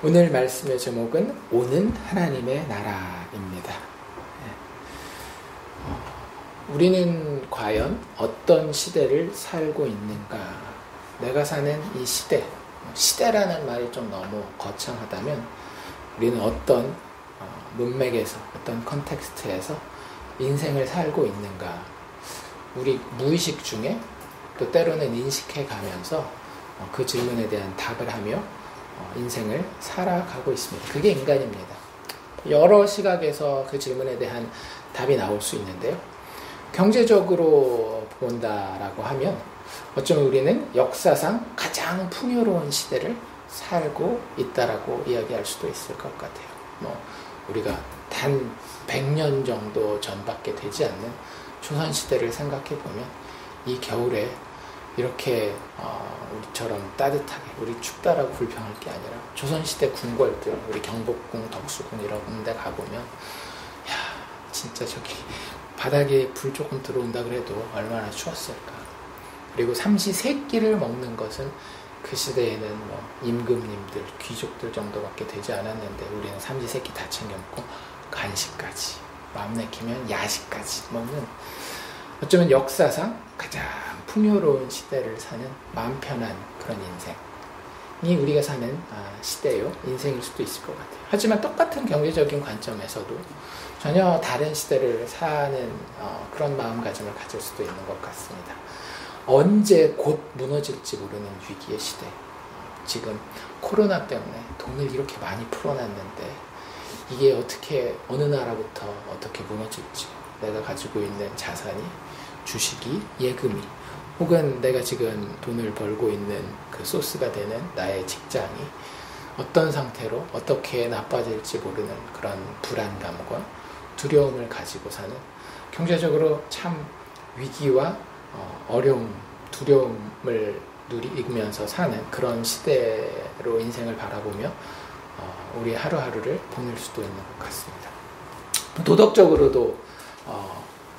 오늘 말씀의 제목은 오는 하나님의 나라입니다. 우리는 과연 어떤 시대를 살고 있는가? 내가 사는 이 시대라는 말이 좀 너무 거창하다면 우리는 어떤 문맥에서, 어떤 컨텍스트에서 인생을 살고 있는가? 우리 무의식 중에 또 때로는 인식해 가면서 그 질문에 대한 답을 하며 인생을 살아가고 있습니다. 그게 인간입니다. 여러 시각에서 그 질문에 대한 답이 나올 수 있는데요. 경제적으로 본다라고 하면 어쩌면 우리는 역사상 가장 풍요로운 시대를 살고 있다라고 이야기할 수도 있을 것 같아요. 우리가 단 100년 정도 전밖에 되지 않는 조선시대를 생각해 보면 이 겨울에 이렇게 우리처럼 따뜻하게, 우리 춥다라고 불평할 게 아니라 조선시대 궁궐들, 우리 경복궁, 덕수궁 이런 데 가보면 야, 진짜 저기 바닥에 불 조금 들어온다 그래도 얼마나 추웠을까. 그리고 삼시세끼를 먹는 것은 그 시대에는 임금님들, 귀족들 정도밖에 되지 않았는데 우리는 삼시세끼 다 챙겨 먹고 간식까지, 마음 내키면 야식까지 먹는, 어쩌면 역사상 가장 풍요로운 시대를 사는 마음 편한 그런 인생이 우리가 사는 시대요, 인생일 수도 있을 것 같아요. 하지만 똑같은 경제적인 관점에서도 전혀 다른 시대를 사는 그런 마음가짐을 가질 수도 있는 것 같습니다. 언제 곧 무너질지 모르는 위기의 시대. 지금 코로나 때문에 돈을 이렇게 많이 풀어놨는데 이게 어떻게, 어느 나라부터 어떻게 무너질지, 내가 가지고 있는 자산이, 주식이, 예금이, 혹은 내가 지금 돈을 벌고 있는 그 소스가 되는 나의 직장이 어떤 상태로 어떻게 나빠질지 모르는 그런 불안감과 두려움을 가지고 사는, 경제적으로 참 위기와 어려움, 두려움을 누리면서 사는 그런 시대로 인생을 바라보며 우리 하루하루를 보낼 수도 있는 것 같습니다. 도덕적으로도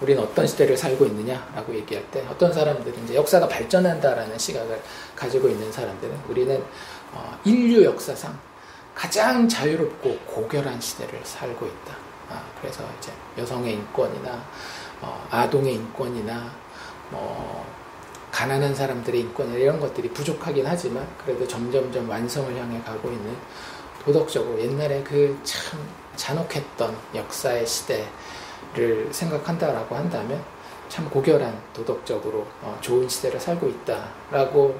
우리는 어떤 시대를 살고 있느냐라고 얘기할 때 어떤 사람들은 이제 역사가 발전한다라는 시각을 가지고 있는 사람들은 우리는 인류 역사상 가장 자유롭고 고결한 시대를 살고 있다. 그래서 이제 여성의 인권이나 아동의 인권이나 가난한 사람들의 인권이나 이런 것들이 부족하긴 하지만 그래도 점점점 완성을 향해 가고 있는, 도덕적으로 옛날에 그 참 잔혹했던 역사의 시대를 생각한다라고 한다면 참 고결한, 도덕적으로 좋은 시대를 살고 있다라고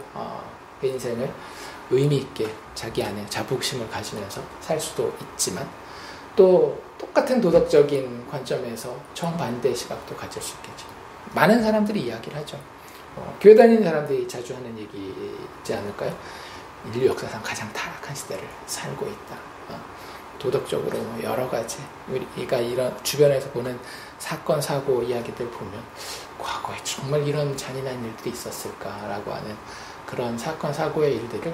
그 인생을 의미 있게 자기 안에 자부심을 가지면서 살 수도 있지만, 또 똑같은 도덕적인 관점에서 정반대의 시각도 가질 수 있겠죠. 많은 사람들이 이야기를 하죠. 교회 다니는 사람들이 자주 하는 얘기이지 않을까요? 인류 역사상 가장 타락한 시대를 살고 있다. 도덕적으로 여러 가지, 우리가 이런 주변에서 보는 사건, 사고 이야기들 보면 과거에 정말 이런 잔인한 일들이 있었을까라고 하는 그런 사건, 사고의 일들을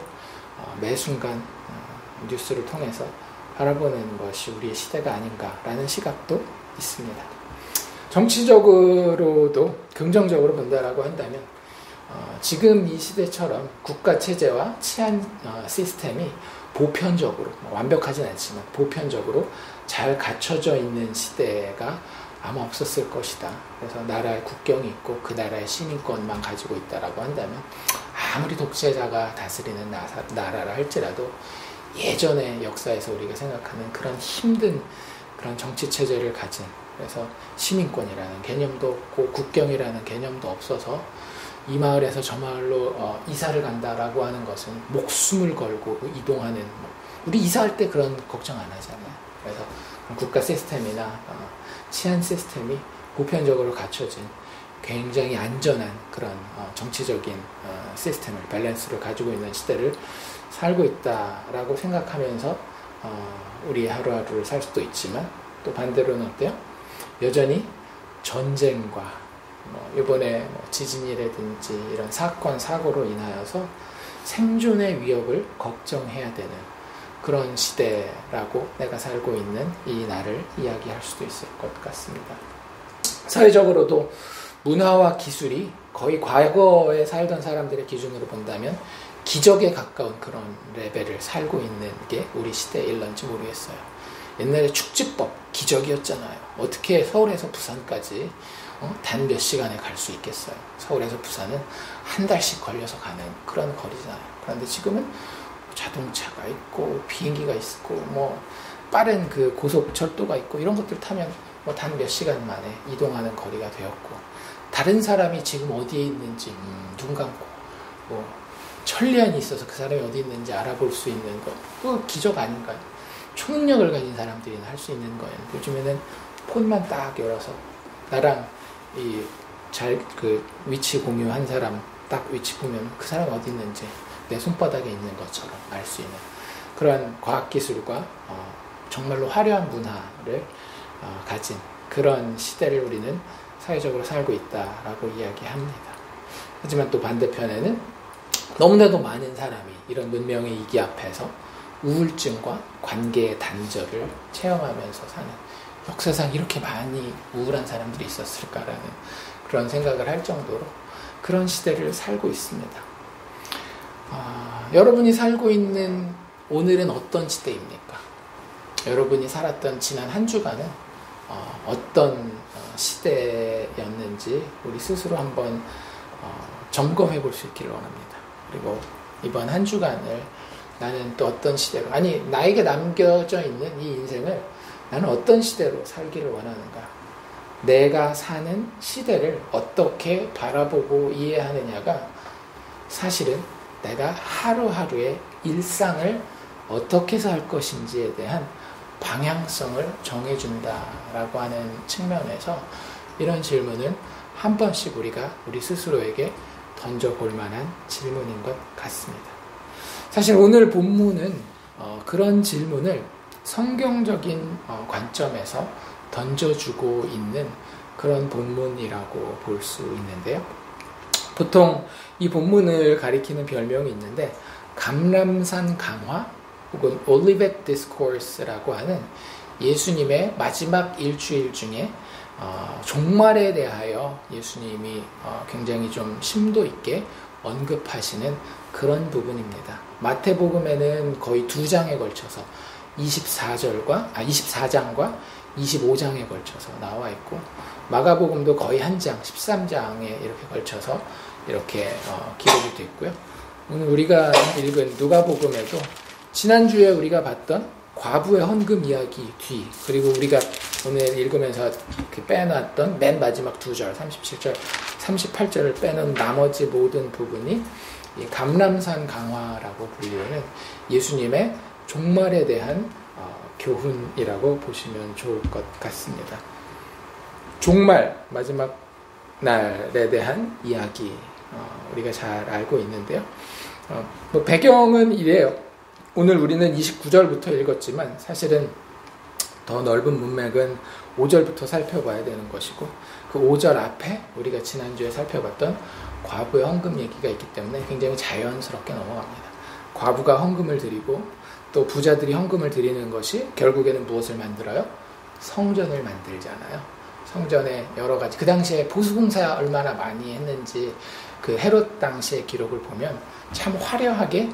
매 순간 뉴스를 통해서 바라보는 것이 우리의 시대가 아닌가라는 시각도 있습니다. 정치적으로도 긍정적으로 본다라고 한다면 지금 이 시대처럼 국가체제와 치안 시스템이 보편적으로, 완벽하진 않지만 보편적으로 잘 갖춰져 있는 시대가 아마 없었을 것이다. 그래서 나라의 국경이 있고 그 나라의 시민권만 가지고 있다라고 한다면 아무리 독재자가 다스리는 나라라 할지라도 예전의 역사에서 우리가 생각하는 그런 힘든 그런 정치체제를 가진, 그래서 시민권이라는 개념도 없고 국경이라는 개념도 없어서 이 마을에서 저 마을로 이사를 간다라고 하는 것은 목숨을 걸고 이동하는, 우리 이사할 때 그런 걱정 안 하잖아요. 그래서 국가 시스템이나 치안 시스템이 보편적으로 갖춰진 굉장히 안전한 그런 정치적인 시스템을, 밸런스를 가지고 있는 시대를 살고 있다라고 생각하면서 우리 하루하루를 살 수도 있지만, 또 반대로는 어때요? 여전히 전쟁과 이번에 지진이라든지 이런 사건, 사고로 인하여서 생존의 위협을 걱정해야 되는 그런 시대라고 내가 살고 있는 이 나를 이야기할 수도 있을 것 같습니다. 사회적으로도 문화와 기술이 거의 과거에 살던 사람들의 기준으로 본다면 기적에 가까운 그런 레벨을 살고 있는 게 우리 시대에 일런지 모르겠어요. 옛날에 축지법 기적이었잖아요. 어떻게 서울에서 부산까지 단 몇 시간에 갈 수 있겠어요. 서울에서 부산은 한 달씩 걸려서 가는 그런 거리잖아요. 그런데 지금은 자동차가 있고 비행기가 있고 뭐 빠른 그 고속철도가 있고 이런 것들 타면 뭐 단 몇 시간 만에 이동하는 거리가 되었고, 다른 사람이 지금 어디에 있는지 눈 감고 뭐 천리안이 있어서 그 사람이 어디 있는지 알아볼 수 있는 거, 그거 기적 아닌가요? 초능력을 가진 사람들이 할 수 있는 거예요. 요즘에는 폰만 딱 열어서 나랑 그 위치 공유한 사람 딱 위치 보면 그 사람 어디 있는지 내 손바닥에 있는 것처럼 알 수 있는 그런 과학기술과 정말로 화려한 문화를 가진 그런 시대를 우리는 사회적으로 살고 있다라고 이야기합니다. 하지만 또 반대편에는 너무나도 많은 사람이 이런 문명의 이기 앞에서 우울증과 관계의 단절을 체험하면서 사는, 역사상 이렇게 많이 우울한 사람들이 있었을까라는 그런 생각을 할 정도로 그런 시대를 살고 있습니다. 여러분이 살고 있는 오늘은 어떤 시대입니까? 여러분이 살았던 지난 한 주간은 어떤 시대였는지 우리 스스로 한번 점검해 볼 수 있기를 원합니다. 그리고 이번 한 주간을 나는 또 어떤 시대로, 아니 나에게 남겨져 있는 이 인생을 나는 어떤 시대로 살기를 원하는가, 내가 사는 시대를 어떻게 바라보고 이해하느냐가 사실은 내가 하루하루의 일상을 어떻게 살 것인지에 대한 방향성을 정해준다라고 하는 측면에서 이런 질문은 한 번씩 우리가 우리 스스로에게 던져볼 만한 질문인 것 같습니다. 사실 오늘 본문은 그런 질문을 성경적인 관점에서 던져주고 있는 그런 본문이라고 볼 수 있는데요. 보통 이 본문을 가리키는 별명이 있는데 감람산 강화 혹은 올리벳 디스코스라고 하는 예수님의 마지막 일주일 중에 종말에 대하여 예수님이 굉장히 좀 심도 있게 언급하시는 그런 부분입니다. 마태복음에는 거의 2장에 걸쳐서 24장과 25장에 걸쳐서 나와 있고, 마가복음도 거의 한 장, 13장에 이렇게 걸쳐서 이렇게 기록이 됐고요. 오늘 우리가 읽은 누가복음에도 지난주에 우리가 봤던 과부의 헌금 이야기 뒤, 그리고 우리가 오늘 읽으면서 빼놨던 맨 마지막 2절, 37절, 38절을 빼놓은 나머지 모든 부분이 이 감람산 강화라고 불리는 예수님의 종말에 대한 교훈이라고 보시면 좋을 것 같습니다. 종말, 마지막 날에 대한 이야기, 우리가 잘 알고 있는데요. 배경은 이래요. 오늘 우리는 29절부터 읽었지만 사실은 더 넓은 문맥은 5절부터 살펴봐야 되는 것이고, 그 5절 앞에 우리가 지난주에 살펴봤던 과부의 헌금 얘기가 있기 때문에 굉장히 자연스럽게 넘어갑니다. 과부가 헌금을 드리고 또 부자들이 헌금을 드리는 것이 결국에는 무엇을 만들어요? 성전을 만들잖아요. 성전에 여러 가지, 그 당시에 보수공사 얼마나 많이 했는지 그 헤롯 당시의 기록을 보면 참 화려하게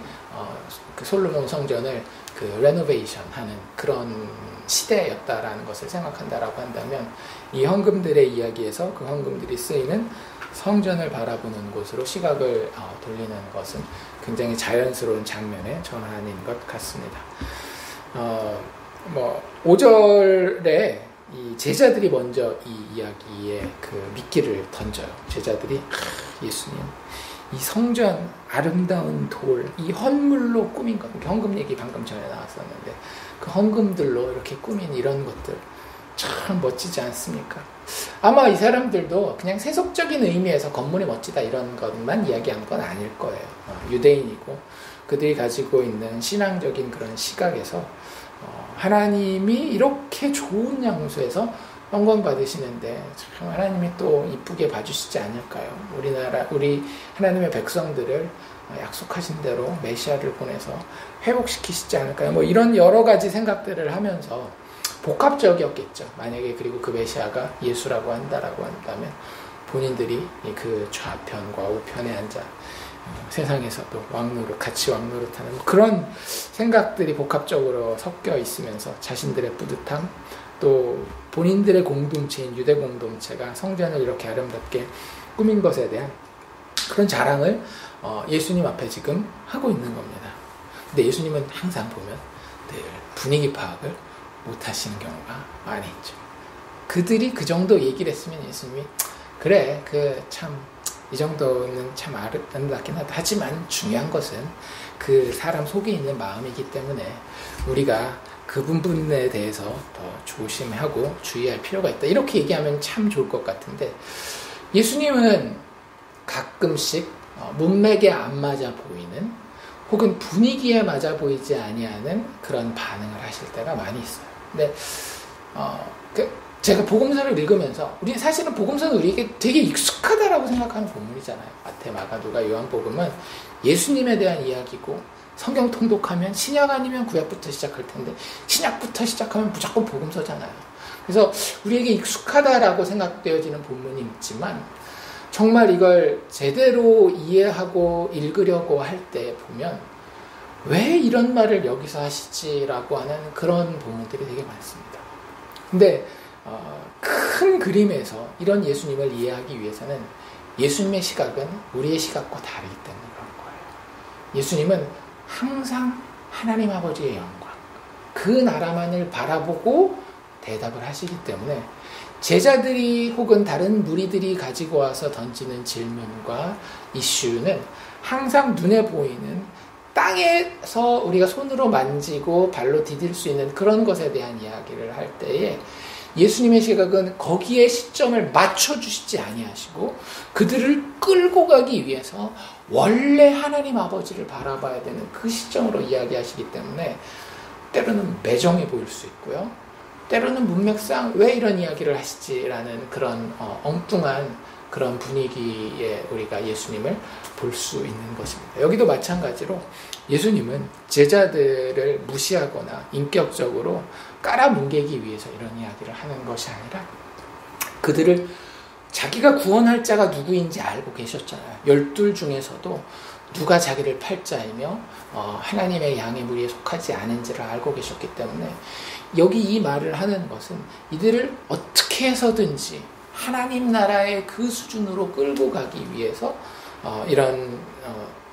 그 솔로몬 성전을 그 레노베이션 하는 그런 시대였다라는 것을 생각한다라고 한다면, 이 헌금들의 이야기에서 그 헌금들이 쓰이는 성전을 바라보는 곳으로 시각을 돌리는 것은 굉장히 자연스러운 장면의 전환인 것 같습니다. 5절에 이 제자들이 먼저 이 이야기에 그 미끼를 던져요. 제자들이 예수님, 이 성전 아름다운 돌, 이 헌물로 꾸민 것, 헌금 얘기 방금 전에 나왔었는데 그 헌금들로 이렇게 꾸민 이런 것들 참 멋지지 않습니까? 아마 이 사람들도 그냥 세속적인 의미에서 건물이 멋지다 이런 것만 이야기한 건 아닐 거예요. 유대인이고 그들이 가지고 있는 신앙적인 그런 시각에서 하나님이 이렇게 좋은 장소에서 영광 받으시는데 참 하나님이 또 이쁘게 봐주시지 않을까요? 우리 하나님의 백성들을 약속하신 대로 메시아를 보내서 회복시키시지 않을까요? 뭐 이런 여러 가지 생각들을 하면서 복합적이었겠죠. 만약에 그리고 그 메시아가 예수라고 한다면 본인들이 그 좌편과 우편에 앉아 세상에서도 같이 왕노릇하는 그런 생각들이 복합적으로 섞여 있으면서 자신들의 뿌듯함, 또 본인들의 공동체인 유대 공동체가 성전을 이렇게 아름답게 꾸민 것에 대한 그런 자랑을 예수님 앞에 지금 하고 있는 겁니다. 근데 예수님은 항상 보면 늘 분위기 파악을 못 하시는 경우가 많이 있죠. 그들이 그 정도 얘기를 했으면 예수님이 그래 참 이 정도는 참 아름답긴 하다. 하지만 중요한 것은 그 사람 속에 있는 마음이기 때문에 우리가 그 부분에 대해서 더 조심하고 주의할 필요가 있다. 이렇게 얘기하면 참 좋을 것 같은데 예수님은 가끔씩 문맥에 안 맞아 보이는 혹은 분위기에 맞아 보이지 아니하는 그런 반응을 하실 때가 많이 있어요. 근데 제가 복음서를 읽으면서 우리 사실은 복음서는 우리에게 되게 익숙하다라고 생각하는 본문이잖아요. 마태, 마가, 누가, 요한복음은 예수님에 대한 이야기고 성경 통독하면 신약 아니면 구약부터 시작할 텐데 신약부터 시작하면 무조건 복음서잖아요. 그래서 우리에게 익숙하다라고 생각되어지는 본문이 있지만 정말 이걸 제대로 이해하고 읽으려고 할 때 보면 왜 이런 말을 여기서 하시지라고 하는 그런 본문들이 되게 많습니다. 근데 큰 그림에서 이런 예수님을 이해하기 위해서는 예수님의 시각은 우리의 시각과 다르기 때문에 그런 거예요. 예수님은 항상 하나님 아버지의 영광, 그 나라만을 바라보고 대답을 하시기 때문에 제자들이 혹은 다른 무리들이 가지고 와서 던지는 질문과 이슈는 항상 눈에 보이는 땅에서 우리가 손으로 만지고 발로 디딜 수 있는 그런 것에 대한 이야기를 할 때에 예수님의 시각은 거기에 시점을 맞춰주시지 아니하시고 그들을 끌고 가기 위해서 원래 하나님 아버지를 바라봐야 되는 그 시점으로 이야기하시기 때문에 때로는 매정해 보일 수 있고요. 때로는 문맥상 왜 이런 이야기를 하시지라는 그런 엉뚱한 그런 분위기에 우리가 예수님을 볼 수 있는 것입니다. 여기도 마찬가지로 예수님은 제자들을 무시하거나 인격적으로 깔아뭉개기 위해서 이런 이야기를 하는 것이 아니라 그들을 자기가 구원할 자가 누구인지 알고 계셨잖아요. 12 중에서도 누가 자기를 팔자이며 하나님의 양의 무리에 속하지 않은지를 알고 계셨기 때문에 여기 이 말을 하는 것은 이들을 어떻게 해서든지 하나님 나라의 그 수준으로 끌고 가기 위해서 이런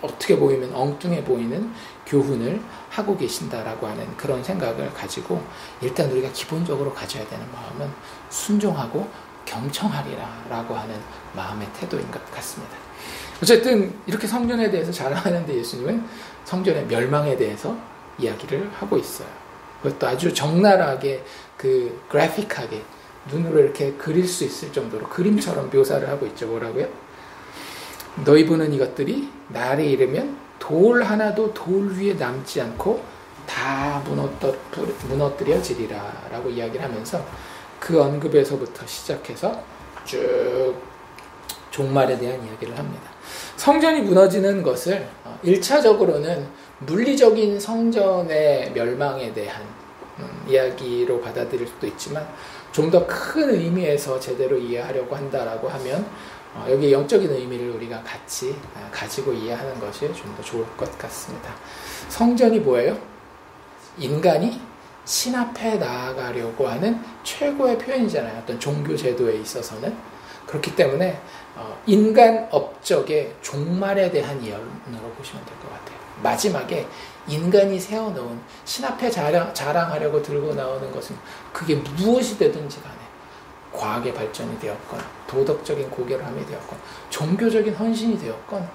어떻게 보이면 엉뚱해 보이는 교훈을 하고 계신다라고 하는 그런 생각을 가지고 일단 우리가 기본적으로 가져야 되는 마음은 순종하고 경청하리라라고 하는 마음의 태도인 것 같습니다. 어쨌든 이렇게 성전에 대해서 자랑하는데 예수님은 성전의 멸망에 대해서 이야기를 하고 있어요. 그것도 아주 적나라하게 그래픽하게 눈으로 이렇게 그릴 수 있을 정도로 그림처럼 묘사를 하고 있죠. 뭐라고요? 너희 보는 이것들이 날에 이르면 돌 하나도 돌 위에 남지 않고 다 무너뜨려지리라 라고 이야기를 하면서 그 언급에서부터 시작해서 쭉 종말에 대한 이야기를 합니다. 성전이 무너지는 것을 1차적으로는 물리적인 성전의 멸망에 대한 이야기로 받아들일 수도 있지만 좀 더 큰 의미에서 제대로 이해하려고 한다라고 하면 여기 영적인 의미를 우리가 같이 가지고 이해하는 것이 좀 더 좋을 것 같습니다. 성전이 뭐예요? 인간이 신 앞에 나아가려고 하는 최고의 표현이잖아요. 어떤 종교 제도에 있어서는. 그렇기 때문에 인간 업적의 종말에 대한 예언으로 보시면 될 것 같아요. 마지막에 인간이 세워놓은 신 앞에 자랑하려고 들고 나오는 것은 그게 무엇이 되든지 간에 과학의 발전이 되었건 도덕적인 고결함이 되었건 종교적인 헌신이 되었건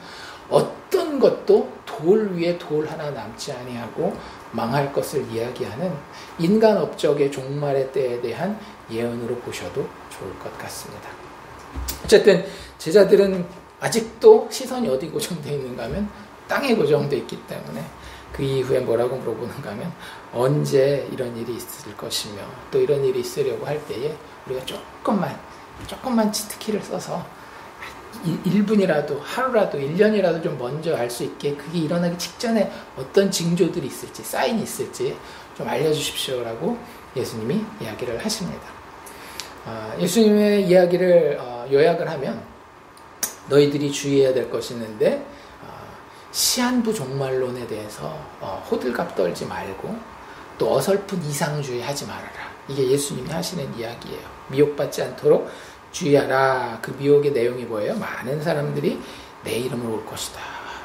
어떤 것도 돌 위에 돌 하나 남지 아니하고 망할 것을 이야기하는 인간 업적의 종말의 때에 대한 예언으로 보셔도 좋을 것 같습니다. 어쨌든 제자들은 아직도 시선이 어디 고정되어 있는가 하면 땅에 고정되어 있기 때문에 그 이후에 뭐라고 물어보는가 하면 언제 이런 일이 있을 것이며 또 이런 일이 있으려고 할 때에 우리가 조금만 치트키를 써서 1분이라도 하루라도 1년이라도 좀 먼저 알 수 있게 그게 일어나기 직전에 어떤 징조들이 있을지 사인이 있을지 좀 알려주십시오라고 예수님이 이야기를 하십니다. 예수님의 이야기를 요약을 하면 너희들이 주의해야 될 것이 있는데 시한부 종말론에 대해서 호들갑 떨지 말고 또 어설픈 이상주의 하지 말아라. 이게 예수님이 하시는 이야기예요. 미혹받지 않도록 주의하라. 그 미혹의 내용이 뭐예요? 많은 사람들이 내 이름으로 올 것이다.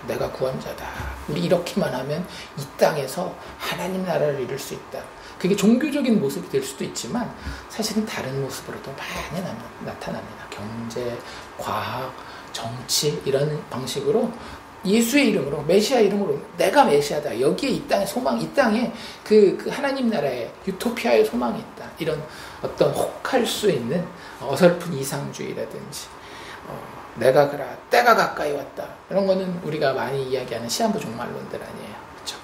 내가 구원자다. 우리 이렇게만 하면 이 땅에서 하나님 나라를 이룰 수 있다. 그게 종교적인 모습이 될 수도 있지만 사실은 다른 모습으로도 많이 나타납니다. 경제, 과학, 정치 이런 방식으로 예수의 이름으로, 메시아 이름으로 내가 메시아다. 여기에 이 땅에 소망, 이 땅에 그 하나님 나라의 유토피아의 소망이 있다. 이런 어떤 혹할 수 있는 어설픈 이상주의라든지 내가 그라 때가 가까이 왔다. 이런 거는 우리가 많이 이야기하는 시한부 종말론들 아니에요. 그렇죠?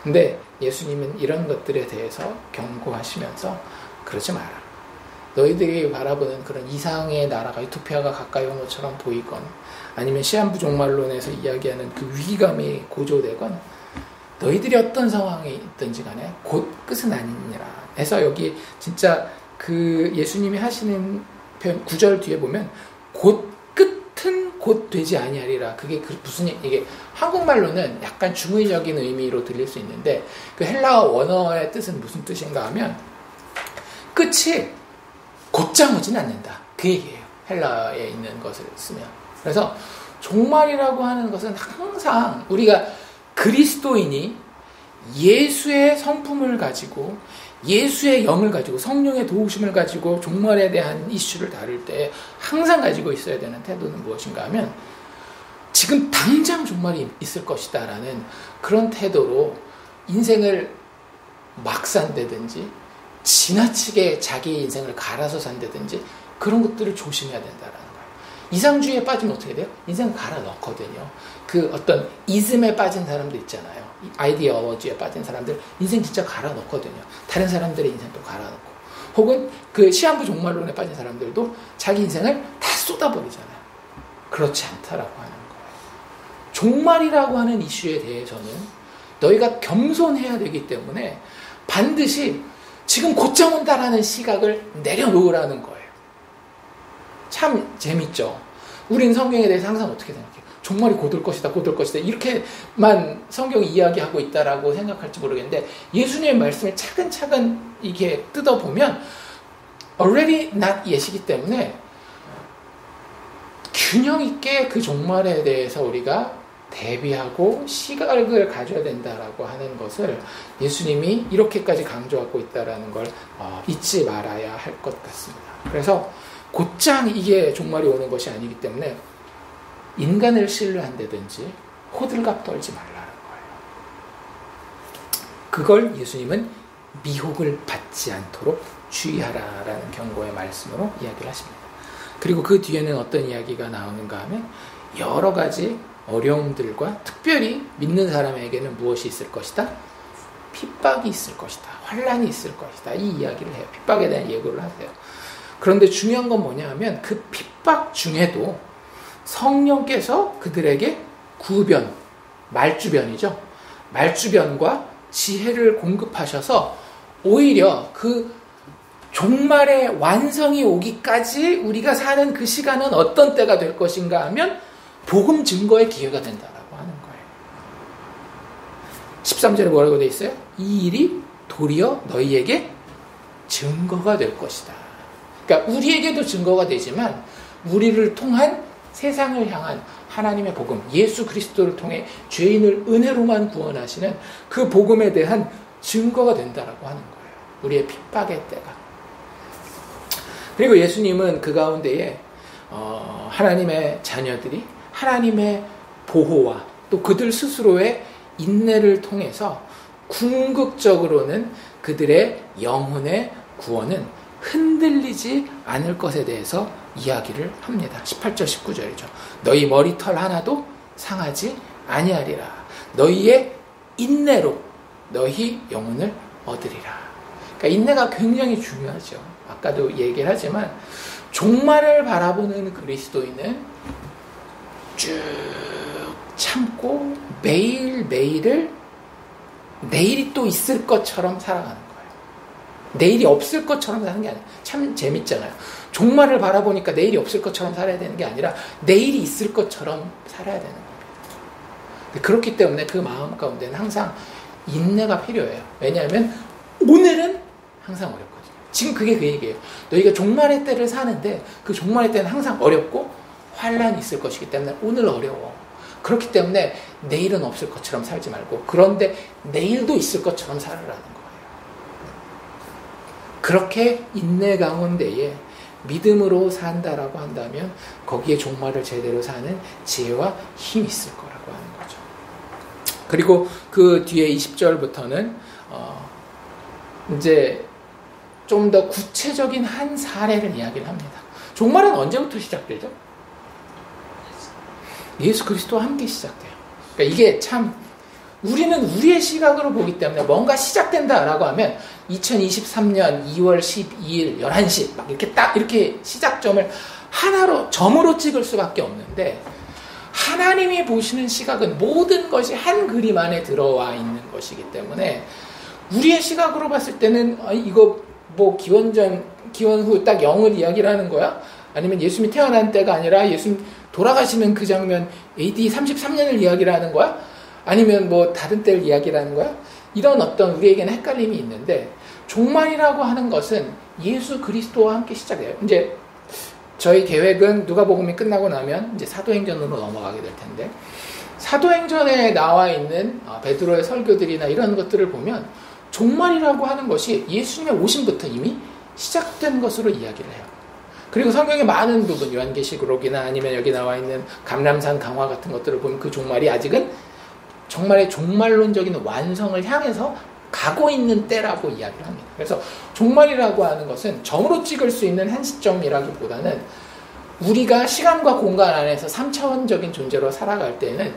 근데 예수님은 이런 것들에 대해서 경고하시면서 그러지 마라. 너희들이 바라보는 그런 이상의 나라가 유토피아가 가까이 온 것처럼 보이건 아니면 시한부 종말론에서 이야기하는 그 위기감이 고조되건 너희들이 어떤 상황에 있든지 간에 곧 끝은 아니니라 해서 여기 진짜 그 예수님이 하시는 표현 9절 뒤에 보면 곧 끝은 곧 되지 아니하리라. 그게 무슨 이게 한국말로는 약간 중의적인 의미로 들릴 수 있는데 그 헬라어 원어의 뜻은 무슨 뜻인가 하면 끝이 곧장 오진 않는다. 그 얘기예요. 헬라어에 있는 것을 쓰면. 그래서 종말이라고 하는 것은 항상 우리가 그리스도인이 예수의 성품을 가지고 예수의 영을 가지고 성령의 도우심을 가지고 종말에 대한 이슈를 다룰 때 항상 가지고 있어야 되는 태도는 무엇인가 하면 지금 당장 종말이 있을 것이다 라는 그런 태도로 인생을 막 산다든지 지나치게 자기의 인생을 갈아서 산다든지 그런 것들을 조심해야 된다라는 거예요. 이상주의에 빠지면 어떻게 돼요? 인생을 갈아 넣거든요. 그 어떤 이즘에 빠진 사람들 있잖아요. 아이디어로지에 빠진 사람들 인생 진짜 갈아 넣거든요. 다른 사람들의 인생도 갈아 넣고 혹은 그 시한부 종말론에 빠진 사람들도 자기 인생을 다 쏟아버리잖아요. 그렇지 않다라고 하는 거예요. 종말이라고 하는 이슈에 대해서는 너희가 겸손해야 되기 때문에 반드시 지금 곧장 온다라는 시각을 내려놓으라는 거예요. 참 재밌죠. 우린 성경에 대해서 항상 어떻게 생각해요? 종말이 곧 올 것이다, 곧 올 것이다. 이렇게만 성경이 이야기하고 있다라고 생각할지 모르겠는데 예수님의 말씀을 차근차근 이게 뜯어보면 already not yet이기 때문에 균형 있게 그 종말에 대해서 우리가 대비하고 시각을 가져야 된다라고 하는 것을 예수님이 이렇게까지 강조하고 있다라는 걸 잊지 말아야 할 것 같습니다. 그래서 곧장 이게 종말이 오는 것이 아니기 때문에 인간을 신뢰한다든지 호들갑 떨지 말라는 거예요. 그걸 예수님은 미혹을 받지 않도록 주의하라라는 경고의 말씀으로 이야기를 하십니다. 그리고 그 뒤에는 어떤 이야기가 나오는가 하면 여러 가지 어려움들과 특별히 믿는 사람에게는 무엇이 있을 것이다? 핍박이 있을 것이다. 환난이 있을 것이다. 이 이야기를 해요. 핍박에 대한 예고를 하세요. 그런데 중요한 건 뭐냐 하면 그 핍박 중에도 성령께서 그들에게 구변, 말주변이죠. 말주변과 지혜를 공급하셔서 오히려 그 종말의 완성이 오기까지 우리가 사는 그 시간은 어떤 때가 될 것인가 하면 복음 증거의 기회가 된다라고 하는 거예요. 13절에 뭐라고 되어 있어요? 이 일이 도리어 너희에게 증거가 될 것이다. 그러니까 우리에게도 증거가 되지만 우리를 통한 세상을 향한 하나님의 복음, 예수 그리스도를 통해 죄인을 은혜로만 구원하시는 그 복음에 대한 증거가 된다라고 하는 거예요. 우리의 핍박의 때가. 그리고 예수님은 그 가운데에 하나님의 자녀들이 하나님의 보호와 또 그들 스스로의 인내를 통해서 궁극적으로는 그들의 영혼의 구원은 흔들리지 않을 것에 대해서 이야기를 합니다. 18절 19절이죠. 너희 머리털 하나도 상하지 아니하리라. 너희의 인내로 너희 영혼을 얻으리라. 그러니까 인내가 굉장히 중요하죠. 아까도 얘기를 하지만 종말을 바라보는 그리스도인은 쭉 참고 매일매일을 내일이 또 있을 것처럼 살아가는 거예요. 내일이 없을 것처럼 사는 게 아니에요. 참 재밌잖아요. 종말을 바라보니까 내일이 없을 것처럼 살아야 되는 게 아니라 내일이 있을 것처럼 살아야 되는 겁니다. 그렇기 때문에 그 마음 가운데는 항상 인내가 필요해요. 왜냐하면 오늘은 항상 어렵거든요. 지금 그게 그 얘기예요. 너희가 종말의 때를 사는데 그 종말의 때는 항상 어렵고 환란이 있을 것이기 때문에 오늘 어려워. 그렇기 때문에 내일은 없을 것처럼 살지 말고, 그런데 내일도 있을 것처럼 살으라는 거예요. 그렇게 인내 가운데에 믿음으로 산다라고 한다면 거기에 종말을 제대로 사는 지혜와 힘이 있을 거라고 하는 거죠. 그리고 그 뒤에 20절부터는 이제 좀 더 구체적인 한 사례를 이야기를 합니다. 종말은 언제부터 시작되죠? 예수 그리스도와 함께 시작돼요. 그러니까 이게 참 우리는 우리의 시각으로 보기 때문에 뭔가 시작된다라고 하면 2023년 2월 12일 11시 막 이렇게 딱 이렇게 시작점을 하나로 점으로 찍을 수밖에 없는데, 하나님이 보시는 시각은 모든 것이 한 그림 안에 들어와 있는 것이기 때문에 우리의 시각으로 봤을 때는 이거 뭐 기원 후 딱 0을 이야기를 하는 거야? 아니면 예수님이 태어난 때가 아니라 예수님 돌아가시는 그 장면 AD 33년을 이야기를 하는 거야? 아니면 뭐 다른 때를 이야기를 하는 거야? 이런 어떤 우리에게는 헷갈림이 있는데, 종말이라고 하는 것은 예수 그리스도와 함께 시작해요. 이제 저희 계획은 누가복음이 끝나고 나면 이제 사도행전으로 넘어가게 될 텐데, 사도행전에 나와 있는 베드로의 설교들이나 이런 것들을 보면 종말이라고 하는 것이 예수님의 오심부터 이미 시작된 것으로 이야기를 해요. 그리고 성경의 많은 부분, 요한계시록이나 아니면 여기 나와 있는 감람산 강화 같은 것들을 보면 그 종말이 아직은 정말의 종말론적인 완성을 향해서 가고 있는 때라고 이야기를 합니다. 그래서 종말이라고 하는 것은 점으로 찍을 수 있는 한 시점이라기보다는 우리가 시간과 공간 안에서 3차원적인 존재로 살아갈 때는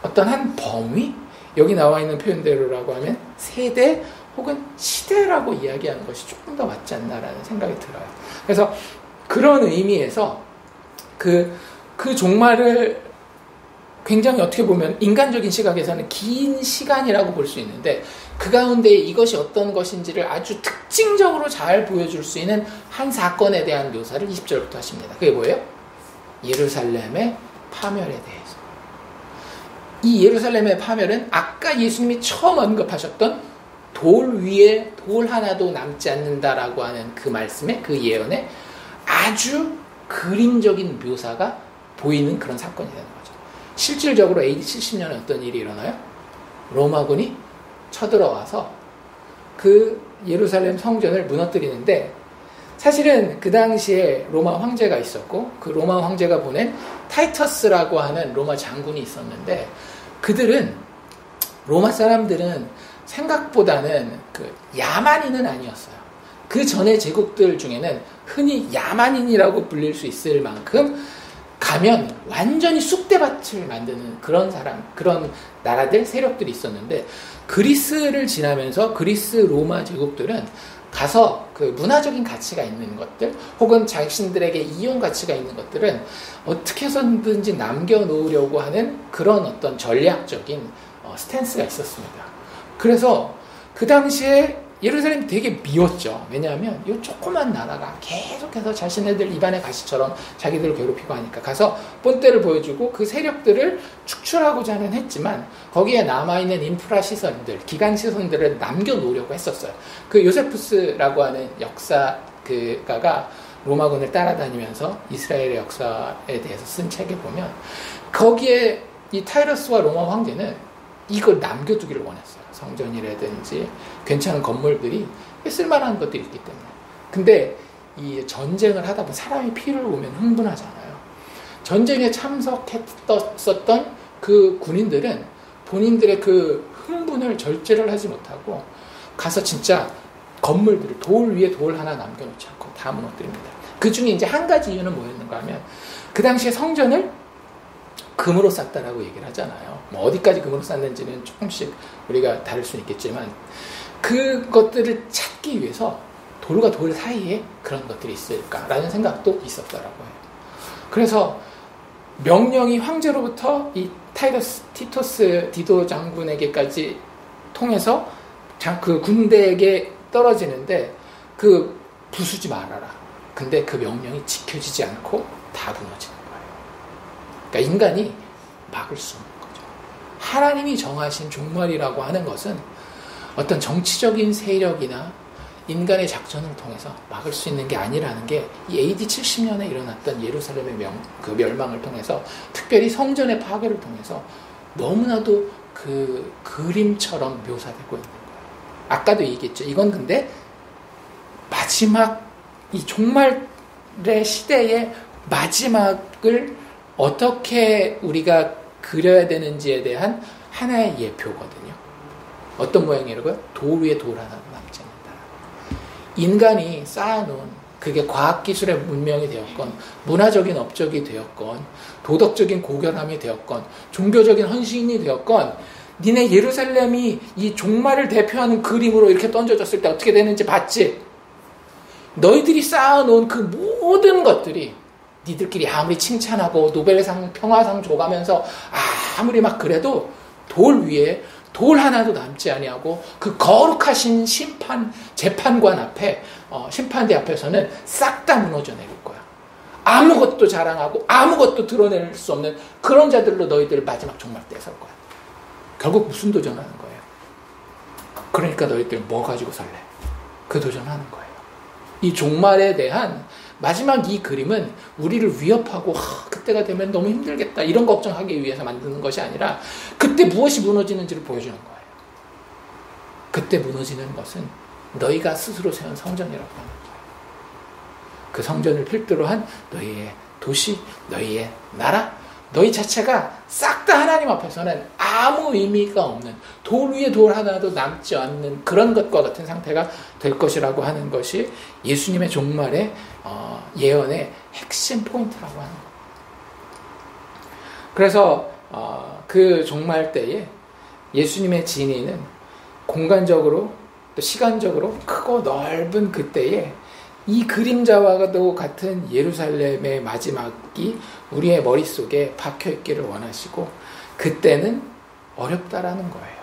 어떤 한 범위, 여기 나와 있는 표현대로라고 하면 세대 혹은 시대라고 이야기하는 것이 조금 더 맞지 않나라는 생각이 들어요. 그래서 그런 의미에서 그 종말을 굉장히 어떻게 보면 인간적인 시각에서는 긴 시간이라고 볼 수 있는데, 그 가운데 이것이 어떤 것인지를 아주 특징적으로 잘 보여줄 수 있는 한 사건에 대한 묘사를 20절부터 하십니다. 그게 뭐예요? 예루살렘의 파멸에 대해서. 이 예루살렘의 파멸은 아까 예수님이 처음 언급하셨던 돌 위에 돌 하나도 남지 않는다라고 하는 그 말씀에, 그 예언에 아주 그림적인 묘사가 보이는 그런 사건이 되는 거죠. 실질적으로 AD 70년에 어떤 일이 일어나요? 로마군이 쳐들어와서 그 예루살렘 성전을 무너뜨리는데, 사실은 그 당시에 로마 황제가 있었고 그 로마 황제가 보낸 타이터스라고 하는 로마 장군이 있었는데, 그들은 로마 사람들은 생각보다는 그 야만인은 아니었어요. 그 전의 제국들 중에는 흔히 야만인이라고 불릴 수 있을 만큼 가면 완전히 쑥대밭을 만드는 그런 사람, 그런 나라들, 세력들이 있었는데, 그리스를 지나면서 그리스 로마 제국들은 가서 그 문화적인 가치가 있는 것들 혹은 자신들에게 이용 가치가 있는 것들은 어떻게 해서든지 남겨놓으려고 하는 그런 어떤 전략적인 스탠스가 있었습니다. 그래서 그 당시에 예루살렘이 되게 미웠죠. 왜냐하면 이 조그만 나라가 계속해서 자신네들 입안의 가시처럼 자기들을 괴롭히고 하니까 가서 본때를 보여주고 그 세력들을 축출하고자는 했지만 거기에 남아있는 인프라 시설들, 기간 시설들을 남겨놓으려고 했었어요. 그 요세푸스라고 하는 역사가가 로마군을 따라다니면서 이스라엘의 역사에 대해서 쓴 책에 보면 거기에 이 타이러스와 로마 황제는 이걸 남겨두기를 원했어요. 성전이라든지 괜찮은 건물들이 쓸만한 것들이 있기 때문에. 근데 이 전쟁을 하다 보면 사람이 피를 보면 흥분하잖아요. 전쟁에 참석했었던 그 군인들은 본인들의 그 흥분을 절제를 하지 못하고 가서 진짜 건물들을 돌 위에 돌 하나 남겨놓지 않고 다 무너뜨립니다. 그 중에 이제 한 가지 이유는 뭐였는가 하면 그 당시에 성전을 금으로 쌌다라고 얘기를 하잖아요. 뭐 어디까지 금으로 쌌는지는 조금씩 우리가 다를 수는 있겠지만 그것들을 찾기 위해서 돌과 돌 사이에 그런 것들이 있을까라는 생각도 있었더라고요. 그래서 명령이 황제로부터 이 티토스 디도 장군에게까지 통해서 그 군대에게 떨어지는데 그 부수지 말아라. 근데 그 명령이 지켜지지 않고 다 무너지는 거예요. 그러니까 인간이 막을 수 없는 거죠. 하나님이 정하신 종말이라고 하는 것은 어떤 정치적인 세력이나 인간의 작전을 통해서 막을 수 있는 게 아니라는 게 이 AD 70년에 일어났던 예루살렘의 그 멸망을 통해서, 특별히 성전의 파괴를 통해서 너무나도 그 그림처럼 묘사되고 있는 거예요. 아까도 얘기했죠. 이건 근데 마지막, 이 종말의 시대의 마지막을 어떻게 우리가 그려야 되는지에 대한 하나의 예표거든요. 어떤 모양이라고요? 돌 위에 돌 하나 남지 않는다. 인간이 쌓아놓은, 그게 과학기술의 문명이 되었건, 문화적인 업적이 되었건, 도덕적인 고결함이 되었건, 종교적인 헌신이 되었건, 니네 예루살렘이 이 종말을 대표하는 그림으로 이렇게 던져졌을 때 어떻게 되는지 봤지? 너희들이 쌓아놓은 그 모든 것들이 니들끼리 아무리 칭찬하고 노벨상, 평화상 줘가면서 아무리 막 그래도 돌 위에 돌 하나도 남지 아니하고 그 거룩하신 재판관 앞에, 심판대 앞에서는 싹 다 무너져 내릴 거야. 아무것도 자랑하고 아무것도 드러낼 수 없는 그런 자들로 너희들 마지막 종말 때 설 거야. 결국 무슨 도전하는 거예요? 그러니까 너희들 뭐 가지고 살래? 그 도전하는 거예요. 이 종말에 대한 마지막 이 그림은 우리를 위협하고 그때가 되면 너무 힘들겠다 이런 걱정하기 위해서 만드는 것이 아니라 그때 무엇이 무너지는지를 보여주는 거예요. 그때 무너지는 것은 너희가 스스로 세운 성전이라고 하는 거예요. 그 성전을 필두로 한 너희의 도시, 너희의 나라, 너희 자체가 싹 다 하나님 앞에서는 아무 의미가 없는, 돌 위에 돌 하나도 남지 않는 그런 것과 같은 상태가 될 것이라고 하는 것이 예수님의 종말의 예언의 핵심 포인트라고 하는 거예요. 그래서 그 종말 때에 예수님의 진위는 공간적으로 또 시간적으로 크고 넓은 그때에 이 그림자와도 같은 예루살렘의 마지막이 우리의 머릿속에 박혀있기를 원하시고, 그때는 어렵다라는 거예요.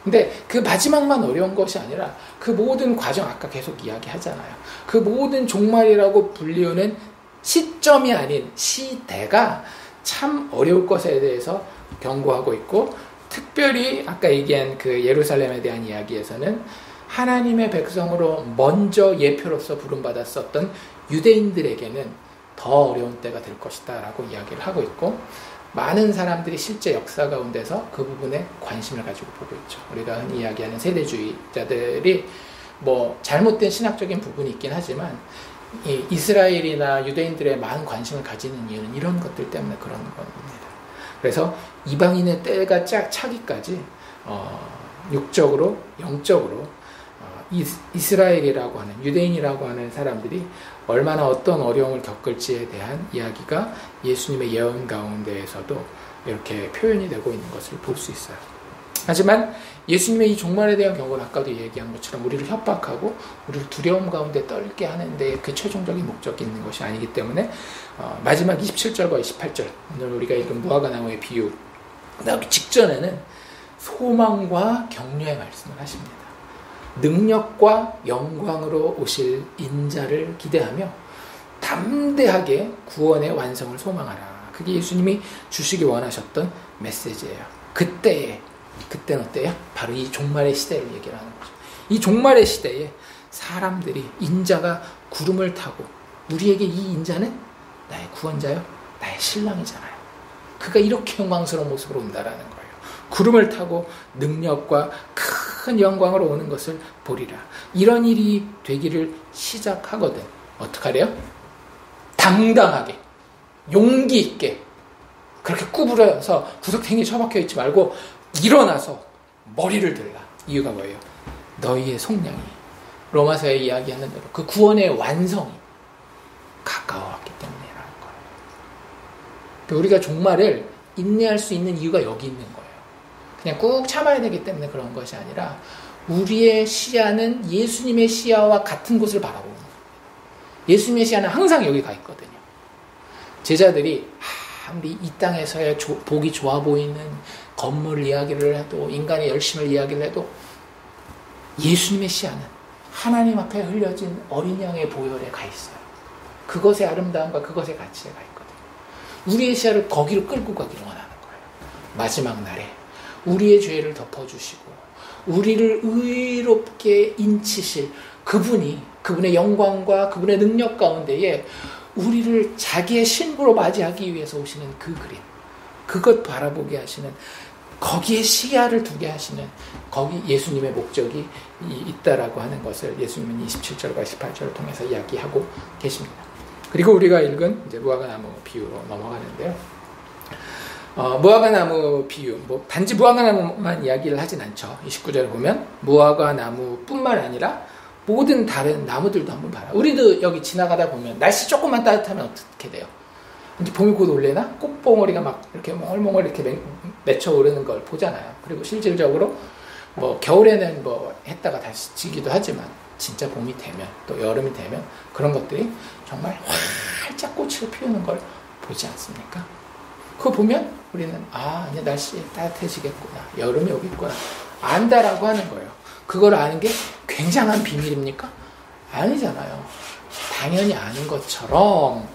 근데 그 마지막만 어려운 것이 아니라 그 모든 과정, 아까 계속 이야기하잖아요. 그 모든 종말이라고 불리우는 시점이 아닌 시대가 참 어려울 것에 대해서 경고하고 있고, 특별히 아까 얘기한 그 예루살렘에 대한 이야기에서는 하나님의 백성으로 먼저 예표로서 부름받았었던 유대인들에게는 더 어려운 때가 될 것이다 라고 이야기를 하고 있고, 많은 사람들이 실제 역사 가운데서 그 부분에 관심을 가지고 보고 있죠. 우리가 흔히 이야기하는 세대주의자들이 뭐 잘못된 신학적인 부분이 있긴 하지만 이 이스라엘이나 유대인들의 많은 관심을 가지는 이유는 이런 것들 때문에 그런 겁니다. 그래서 이방인의 때가 차기까지 육적으로, 영적으로 이스라엘이라고 하는, 유대인이라고 하는 사람들이 얼마나 어떤 어려움을 겪을지에 대한 이야기가 예수님의 예언 가운데에서도 이렇게 표현이 되고 있는 것을 볼 수 있어요. 하지만 예수님의 이 종말에 대한 경고는 아까도 얘기한 것처럼 우리를 협박하고 우리를 두려움 가운데 떨게 하는데 그 최종적인 목적이 있는 것이 아니기 때문에 마지막 27절과 28절, 오늘 우리가 읽은 무화과나무의 비유 나오기 직전에는 소망과 격려의 말씀을 하십니다. 능력과 영광으로 오실 인자를 기대하며 담대하게 구원의 완성을 소망하라. 그게 예수님이 주시기 원하셨던 메시지예요. 그때는 어때요? 바로 이 종말의 시대를 얘기를 하는 거죠. 이 종말의 시대에 사람들이, 인자가 구름을 타고, 우리에게 이 인자는 나의 구원자요, 나의 신랑이잖아요. 그가 이렇게 영광스러운 모습으로 온다라는 거예요. 구름을 타고 능력과 큰 영광으로 오는 것을 보리라. 이런 일이 되기를 시작하거든 어떡하래요? 당당하게, 용기 있게, 그렇게 구부려서 구석탱이에 처박혀 있지 말고 일어나서 머리를 들라. 이유가 뭐예요? 너희의 속량이, 로마서에 이야기하는 대로 그 구원의 완성이 가까워왔기 때문이라는 거예요. 우리가 종말을 인내할 수 있는 이유가 여기 있는 거예요. 그냥 꾹 참아야 되기 때문에 그런 것이 아니라 우리의 시야는 예수님의 시야와 같은 곳을 바라보는 거예요. 예수님의 시야는 항상 여기 가 있거든요. 제자들이 아무리 이 땅에서의 보기 좋아 보이는 건물 이야기를 해도, 인간의 열심을 이야기를 해도, 예수님의 시야는 하나님 앞에 흘려진 어린 양의 보혈에 가 있어요. 그것의 아름다움과 그것의 가치에 가 있거든요. 우리의 시야를 거기로 끌고 가기를 원하는 거예요. 마지막 날에 우리의 죄를 덮어주시고 우리를 의롭게 인치실 그분의 영광과 그분의 능력 가운데에 우리를 자기의 신부로 맞이하기 위해서 오시는 그 그림, 그것 바라보게 하시는, 거기에 시야를 두게 하시는, 거기 예수님의 목적이 있다라고 하는 것을 예수님은 27절과 18절을 통해서 이야기하고 계십니다. 그리고 우리가 읽은 이제 무화과나무 비유로 넘어가는데요. 무화과나무 비유, 단지 무화과나무만 이야기를 하진 않죠. 29절에 보면 무화과나무뿐만 아니라 모든 다른 나무들도 한번 봐라. 우리도 여기 지나가다 보면 날씨 조금만 따뜻하면 어떻게 돼요? 이제 봄이 곧 올래나? 꽃봉오리가 막 이렇게 몽글몽글 이렇게 맺혀 오르는 걸 보잖아요. 그리고 실질적으로 겨울에는 했다가 다시 지기도 하지만 진짜 봄이 되면 또 여름이 되면 그런 것들이 정말 활짝 꽃을 피우는 걸 보지 않습니까? 그거 보면 우리는 이제 날씨 따뜻해지겠구나, 여름이 오겠구나 안다라고 하는 거예요. 그걸 아는 게 굉장한 비밀입니까? 아니잖아요. 당연히 아는 것처럼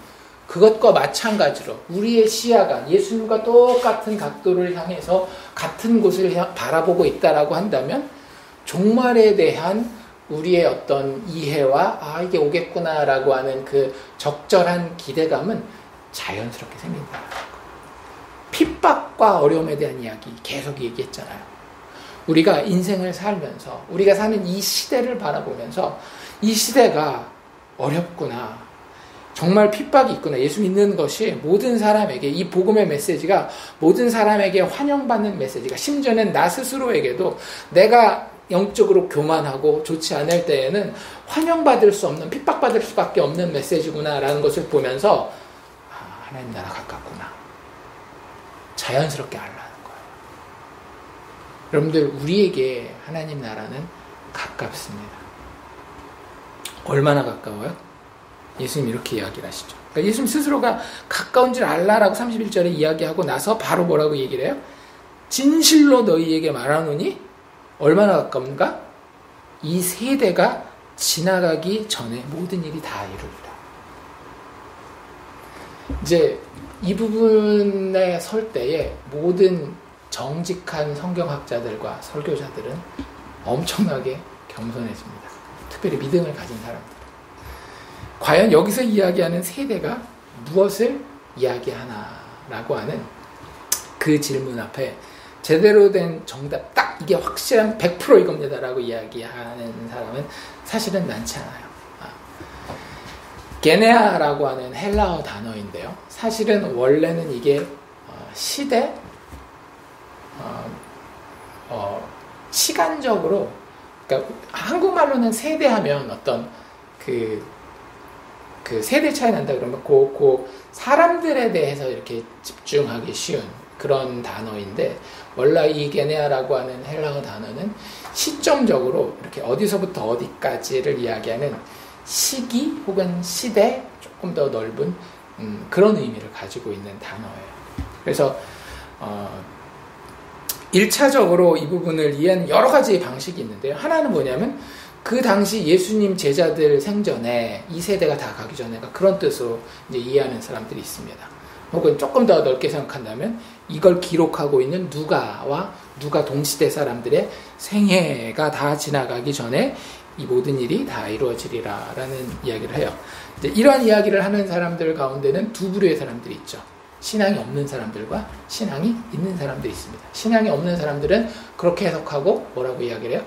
그것과 마찬가지로 우리의 시야가 예수님과 똑같은 각도를 향해서 같은 곳을 바라보고 있다라고 한다면 종말에 대한 우리의 어떤 이해와 이게 오겠구나라고 하는 그 적절한 기대감은 자연스럽게 생긴다. 핍박과 어려움에 대한 이야기 계속 얘기했잖아요. 우리가 인생을 살면서 우리가 사는 이 시대를 바라보면서 이 시대가 어렵구나, 정말 핍박이 있구나, 예수 믿는 것이 모든 사람에게, 이 복음의 메시지가 모든 사람에게 환영받는 메시지가, 심지어는 나 스스로에게도 내가 영적으로 교만하고 좋지 않을 때에는 환영받을 수 없는, 핍박받을 수밖에 없는 메시지구나라는 것을 보면서 하나님 나라 가깝구나 자연스럽게 알라는 거예요. 여러분들, 우리에게 하나님 나라는 가깝습니다. 얼마나 가까워요? 예수님 이렇게 이야기를 하시죠. 그러니까 예수님 스스로가 가까운 줄 알라라고 31절에 이야기하고 나서 바로 뭐라고 얘기를 해요? 진실로 너희에게 말하노니 얼마나 가까운가? 이 세대가 지나가기 전에 모든 일이 다 이루리라. 이제 이 부분에 설 때에 모든 정직한 성경학자들과 설교자들은 엄청나게 겸손해집니다. 특별히 믿음을 가진 사람들. 과연 여기서 이야기하는 세대가 무엇을 이야기하나라고 하는 그 질문 앞에 제대로 된 정답, 딱 이게 확실한 100% 이겁니다라고 이야기하는 사람은 사실은 많지 않아요. 게네아라고 하는 헬라어 단어인데요. 사실은 원래는 이게 시대, 시간적으로, 그러니까 한국말로는 세대하면 어떤 그 세대 차이 난다 그러면 그 사람들에 대해서 이렇게 집중하기 쉬운 그런 단어인데, 원래 이 게네아라고 하는 헬라어 단어는 시점적으로 이렇게 어디서부터 어디까지를 이야기하는 시기 혹은 시대, 조금 더 넓은 그런 의미를 가지고 있는 단어예요. 그래서 1차적으로 이 부분을 이해하는 여러 가지 방식이 있는데요. 하나는 뭐냐면 그 당시 예수님 제자들 생전에 이 세대가 다 가기 전에 그런 뜻으로 이제 이해하는 사람들이 있습니다. 혹은 조금 더 넓게 생각한다면 이걸 기록하고 있는 누가와 누가 동시대 사람들의 생애가 다 지나가기 전에 이 모든 일이 다 이루어지리라라는 이야기를 해요. 이제 이러한 이야기를 하는 사람들 가운데는 두 부류의 사람들이 있죠. 신앙이 없는 사람들과 신앙이 있는 사람들이 있습니다. 신앙이 없는 사람들은 그렇게 해석하고 뭐라고 이야기를 해요?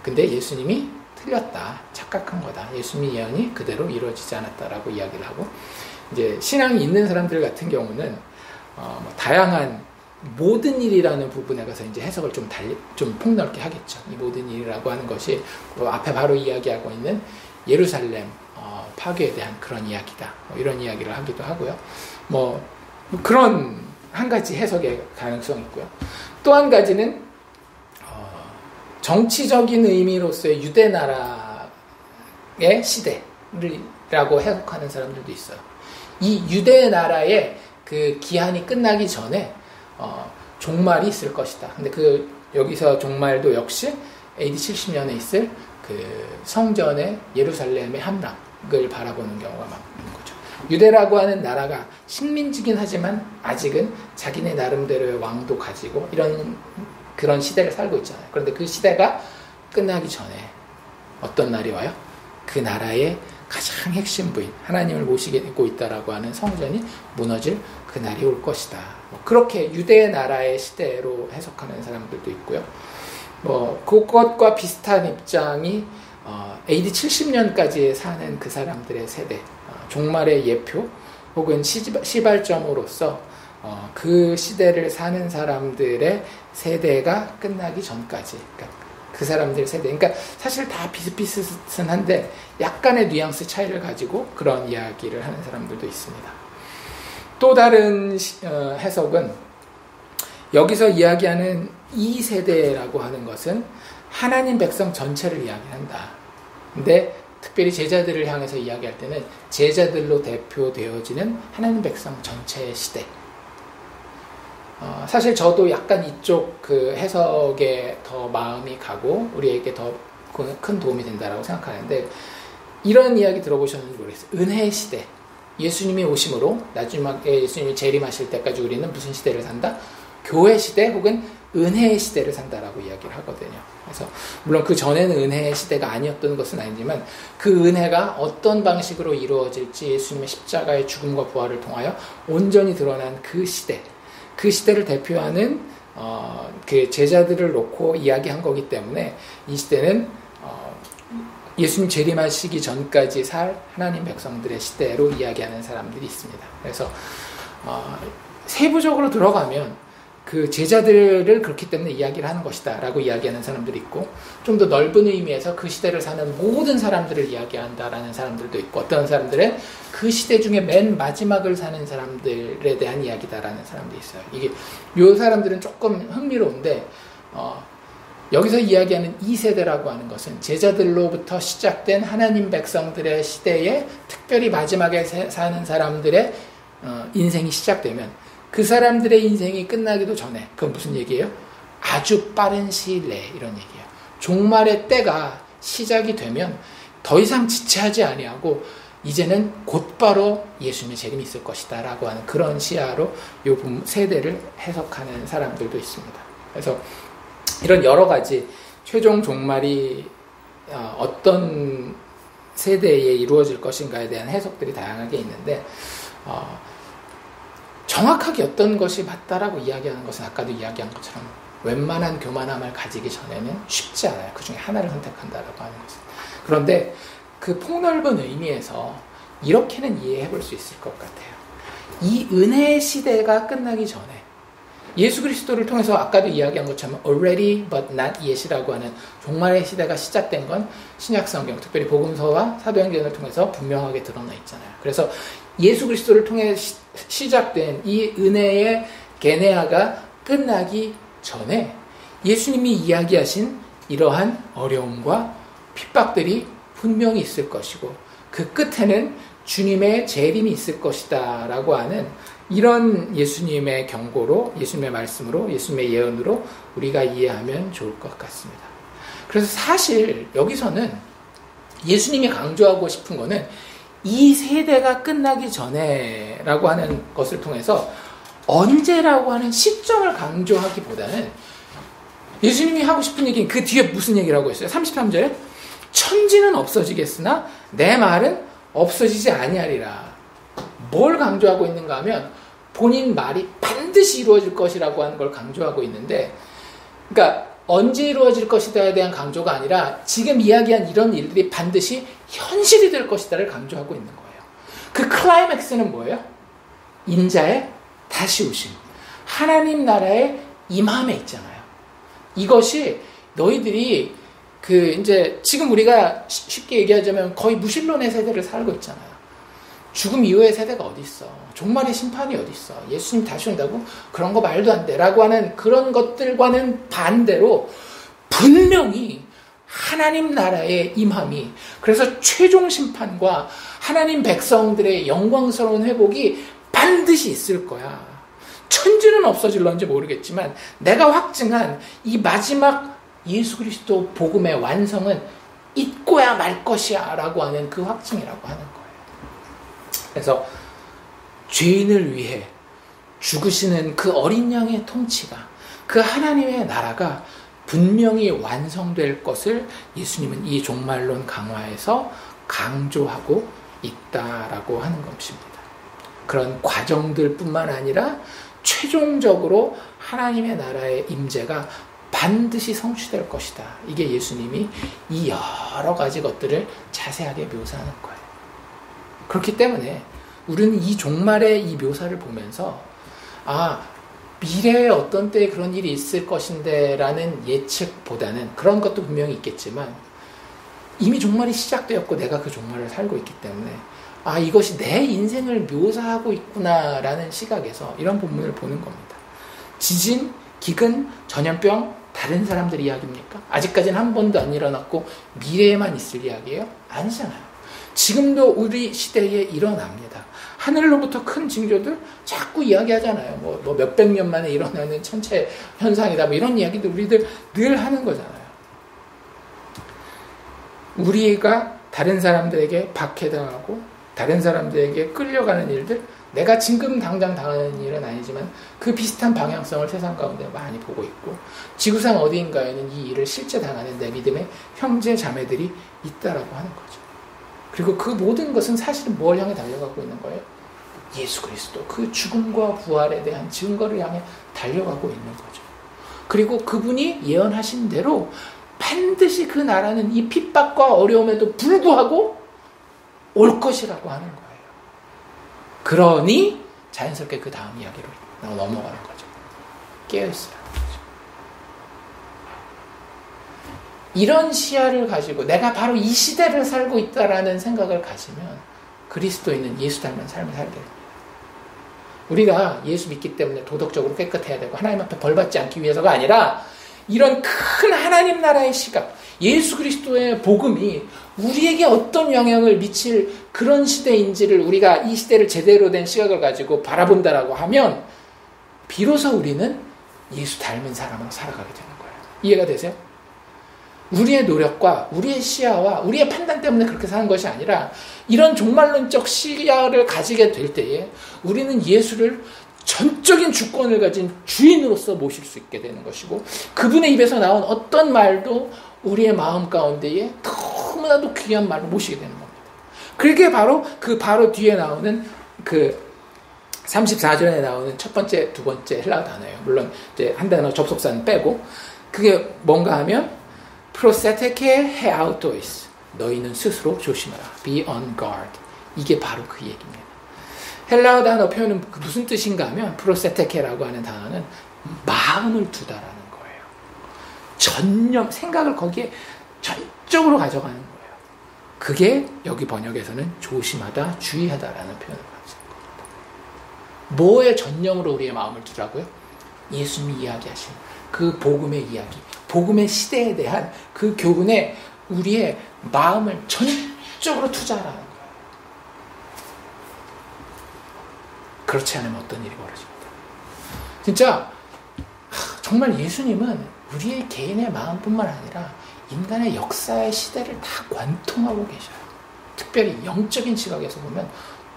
근데 예수님이 틀렸다, 착각한 거다, 예수님의 예언이 그대로 이루어지지 않았다라고 이야기를 하고, 이제 신앙이 있는 사람들 같은 경우는 다양한 모든 일이라는 부분에 가서 이제 해석을 좀 폭넓게 하겠죠. 이 모든 일이라고 하는 것이 앞에 바로 이야기하고 있는 예루살렘 파괴에 대한 그런 이야기다, 이런 이야기를 하기도 하고요. 그런 한 가지 해석의 가능성이 있고요. 또 한 가지는 정치적인 의미로서의 유대 나라의 시대라고 해석하는 사람들도 있어요. 이 유대 나라의 그 기한이 끝나기 전에 종말이 있을 것이다. 근데 여기서 종말도 역시 AD 70년에 있을 그 성전의 예루살렘의 함락을 바라보는 경우가 많은 거죠. 유대라고 하는 나라가 식민지긴 하지만 아직은 자기네 나름대로의 왕도 가지고 이런 그런 시대를 살고 있잖아요. 그런데 그 시대가 끝나기 전에 어떤 날이 와요? 그 나라의 가장 핵심부인 하나님을 모시고 있다라고 하는 성전이 무너질 그 날이 올 것이다. 그렇게 유대 나라의 시대로 해석하는 사람들도 있고요. 그것과 비슷한 입장이 AD 70년까지 사는 그 사람들의 세대, 종말의 예표 혹은 시발점으로서 그 시대를 사는 사람들의 세대가 끝나기 전까지, 그러니까 그 사람들의 세대, 그러니까 사실 다 비슷비슷한데 약간의 뉘앙스 차이를 가지고 그런 이야기를 하는 사람들도 있습니다. 또 다른 해석은 여기서 이야기하는 이 세대라고 하는 것은 하나님 백성 전체를 이야기한다. 근데 특별히 제자들을 향해서 이야기할 때는 제자들로 대표되어지는 하나님 백성 전체의 시대. 사실 저도 약간 이쪽 그 해석에 더 마음이 가고 우리에게 더 큰 도움이 된다라고 생각하는데, 이런 이야기 들어보셨는지 모르겠어요. 은혜의 시대. 예수님이 오심으로 나중에 예수님이 재림하실 때까지 우리는 무슨 시대를 산다? 교회 시대 혹은 은혜의 시대를 산다라고 이야기를 하거든요. 그래서 물론 그 전에는 은혜의 시대가 아니었던 것은 아니지만 그 은혜가 어떤 방식으로 이루어질지 예수님의 십자가의 죽음과 부활을 통하여 온전히 드러난 그 시대, 그 시대를 대표하는 그 제자들을 놓고 이야기한 거기 때문에 이 시대는 예수님 재림하시기 전까지 살 하나님 백성들의 시대로 이야기하는 사람들이 있습니다. 그래서 세부적으로 들어가면 그 제자들을 그렇기 때문에 이야기를 하는 것이다 라고 이야기하는 사람들이 있고, 좀 더 넓은 의미에서 그 시대를 사는 모든 사람들을 이야기한다라는 사람들도 있고, 어떤 사람들은 그 시대 중에 맨 마지막을 사는 사람들에 대한 이야기다라는 사람도 있어요. 이게 요 사람들은 조금 흥미로운데, 여기서 이야기하는 이 세대라고 하는 것은 제자들로부터 시작된 하나님 백성들의 시대에 특별히 마지막에 사는 사람들의 인생이 시작되면 그 사람들의 인생이 끝나기도 전에, 그건 무슨 얘기예요? 아주 빠른 시일 내에 이런 얘기예요. 종말의 때가 시작이 되면 더 이상 지체하지 아니하고 이제는 곧바로 예수님의 재림이 있을 것이다 라고 하는 그런 시야로 이 세대를 해석하는 사람들도 있습니다. 그래서 이런 여러 가지 최종 종말이 어떤 세대에 이루어질 것인가에 대한 해석들이 다양하게 있는데, 정확하게 어떤 것이 맞다라고 이야기하는 것은 아까도 이야기한 것처럼 웬만한 교만함을 가지기 전에는 쉽지 않아요. 그 중에 하나를 선택한다라고 하는 것은. 그런데 그 폭넓은 의미에서 이렇게는 이해해 볼 수 있을 것 같아요. 이 은혜의 시대가 끝나기 전에 예수 그리스도를 통해서 아까도 이야기한 것처럼 already but not yet이라고 하는 종말의 시대가 시작된 건 신약성경, 특별히 복음서와 사도행전을 통해서 분명하게 드러나 있잖아요. 그래서 예수 그리스도를 통해 시작된 이 은혜의 게네아가 끝나기 전에 예수님이 이야기하신 이러한 어려움과 핍박들이 분명히 있을 것이고 그 끝에는 주님의 재림이 있을 것이다 라고 하는 이런 예수님의 경고로, 예수님의 말씀으로, 예수님의 예언으로 우리가 이해하면 좋을 것 같습니다. 그래서 사실 여기서는 예수님이 강조하고 싶은 거는 이 세대가 끝나기 전에 라고 하는 것을 통해서 언제라고 하는 시점을 강조하기보다는 예수님이 하고 싶은 얘기는 그 뒤에 무슨 얘기라고 했어요? 33절에 천지는 없어지겠으나 내 말은 없어지지 아니하리라. 뭘 강조하고 있는가 하면 본인 말이 반드시 이루어질 것이라고 하는 걸 강조하고 있는데, 그러니까 언제 이루어질 것이다에 대한 강조가 아니라 지금 이야기한 이런 일들이 반드시 현실이 될 것이다를 강조하고 있는 거예요. 그 클라이맥스는 뭐예요? 인자의 다시 오심, 하나님 나라의 임함에 있잖아요. 이것이 너희들이 이제 지금 우리가 쉽게 얘기하자면 거의 무신론의 세대를 살고 있잖아요. 죽음 이후의 세대가 어디 있어? 종말의 심판이 어디 있어? 예수님 다시 온다고? 그런 거 말도 안 돼. 라고 하는 그런 것들과는 반대로 분명히 하나님 나라의 임함이, 그래서 최종 심판과 하나님 백성들의 영광스러운 회복이 반드시 있을 거야. 천지는 없어질런지 모르겠지만 내가 확증한 이 마지막 예수 그리스도 복음의 완성은 있고야 말 것이야 라고 하는 그 확증이라고 하는 거예요. 그래서 죄인을 위해 죽으시는 그 어린 양의 통치가, 그 하나님의 나라가 분명히 완성될 것을 예수님은 이 종말론 강화에서 강조하고 있다라고 하는 것입니다. 그런 과정들 뿐만 아니라 최종적으로 하나님의 나라의 임재가 반드시 성취될 것이다. 이게 예수님이 이 여러 가지 것들을 자세하게 묘사하는 거예요. 그렇기 때문에 우리는 이 종말의 이 묘사를 보면서 미래에 어떤 때에 그런 일이 있을 것인데 라는 예측보다는, 그런 것도 분명히 있겠지만 이미 종말이 시작되었고 내가 그 종말을 살고 있기 때문에 이것이 내 인생을 묘사하고 있구나라는 시각에서 이런 본문을 보는 겁니다. 지진, 기근, 전염병 다른 사람들 이야기입니까? 아직까지는 한 번도 안 일어났고 미래에만 있을 이야기예요? 아니잖아요. 지금도 우리 시대에 일어납니다. 하늘로부터 큰 징조들 자꾸 이야기하잖아요. 뭐 몇백 년 만에 일어나는 천체 현상이다. 뭐 이런 이야기도 우리들 늘 하는 거잖아요. 우리가 다른 사람들에게 박해당하고 다른 사람들에게 끌려가는 일들, 내가 지금 당장 당하는 일은 아니지만 그 비슷한 방향성을 세상 가운데 많이 보고 있고, 지구상 어디인가에는 이 일을 실제 당하는 내 믿음의 형제 자매들이 있다라고 하는 거죠. 그리고 그 모든 것은 사실은 뭘 향해 달려가고 있는 거예요? 예수 그리스도, 그 죽음과 부활에 대한 증거를 향해 달려가고 있는 거죠. 그리고 그분이 예언하신 대로 반드시 그 나라는 이 핍박과 어려움에도 불구하고 올 것이라고 하는 거예요. 그러니 자연스럽게 그 다음 이야기로 넘어가는 거죠. 깨어있으라는 거죠. 이런 시야를 가지고 내가 바로 이 시대를 살고 있다라는 생각을 가지면 그리스도인은 예수 닮은 삶을 살게 됩니다. 우리가 예수 믿기 때문에 도덕적으로 깨끗해야 되고 하나님 앞에 벌받지 않기 위해서가 아니라, 이런 큰 하나님 나라의 시각, 예수 그리스도의 복음이 우리에게 어떤 영향을 미칠 그런 시대인지를 우리가 이 시대를 제대로 된 시각을 가지고 바라본다라고 하면 비로소 우리는 예수 닮은 사람으로 살아가게 되는 거예요. 이해가 되세요? 우리의 노력과 우리의 시야와 우리의 판단 때문에 그렇게 사는 것이 아니라, 이런 종말론적 시야를 가지게 될 때에 우리는 예수를 전적인 주권을 가진 주인으로서 모실 수 있게 되는 것이고, 그분의 입에서 나온 어떤 말도 우리의 마음 가운데에 너무나도 귀한 말로 모시게 되는 겁니다. 그게 바로 바로 뒤에 나오는 34절에 나오는 첫 번째, 두 번째 헬라어 단어예요. 물론 이제 한 단어 접속사는 빼고, 그게 뭔가 하면 프로세테케 헤아우토이스, 너희는 스스로 조심하라. Be on guard. 이게 바로 그 얘기입니다. 헬라어 단어 표현은 무슨 뜻인가 하면, 프로세테케라고 하는 단어는 마음을 두다라는 거예요. 전념, 생각을 거기에 전적으로 가져가는 거예요. 그게 여기 번역에서는 조심하다, 주의하다라는 표현을 가지고 있습니다. 뭐에 전념으로 우리의 마음을 두라고요? 예수님이 이야기하신 그 복음의 이야기, 복음의 시대에 대한 그 교훈에 우리의 마음을 전적으로 투자하라는 거예요. 그렇지 않으면 어떤 일이 벌어집니다. 진짜 정말 예수님은 우리의 개인의 마음뿐만 아니라 인간의 역사의 시대를 다 관통하고 계셔요. 특별히 영적인 시각에서 보면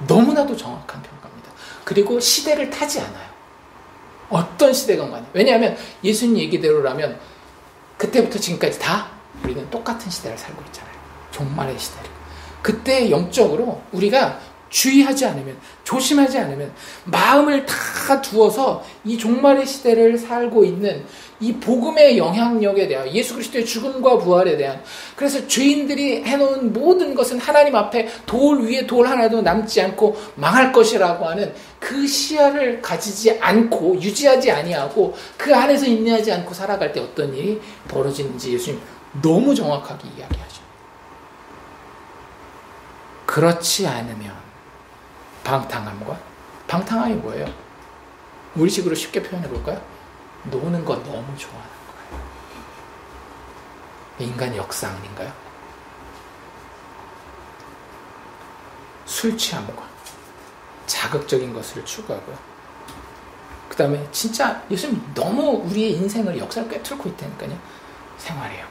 너무나도 정확한 평가입니다. 그리고 시대를 타지 않아요. 어떤 시대건 간에. 왜냐하면 예수님 얘기대로라면 그때부터 지금까지 다 우리는 똑같은 시대를 살고 있잖아요. 종말의 시대를. 그때 영적으로 우리가 주의하지 않으면, 조심하지 않으면, 마음을 다 두어서 이 종말의 시대를 살고 있는 이 복음의 영향력에 대한, 예수 그리스도의 죽음과 부활에 대한, 그래서 죄인들이 해놓은 모든 것은 하나님 앞에 돌 위에 돌 하나도 남지 않고 망할 것이라고 하는 그 시야를 가지지 않고, 유지하지 아니하고 그 안에서 인내하지 않고 살아갈 때 어떤 일이 벌어지는지 예수님 너무 정확하게 이야기하죠. 그렇지 않으면 방탕함이 뭐예요? 우리식으로 쉽게 표현해 볼까요? 노는 거 너무 좋아하는 거예요. 인간의 역사 아닌가요? 술 취함과 자극적인 것을 추구하고요. 그 다음에 진짜 예수님 너무 우리의 인생을, 역사를 꿰뚫고 있다니까요. 생활이에요.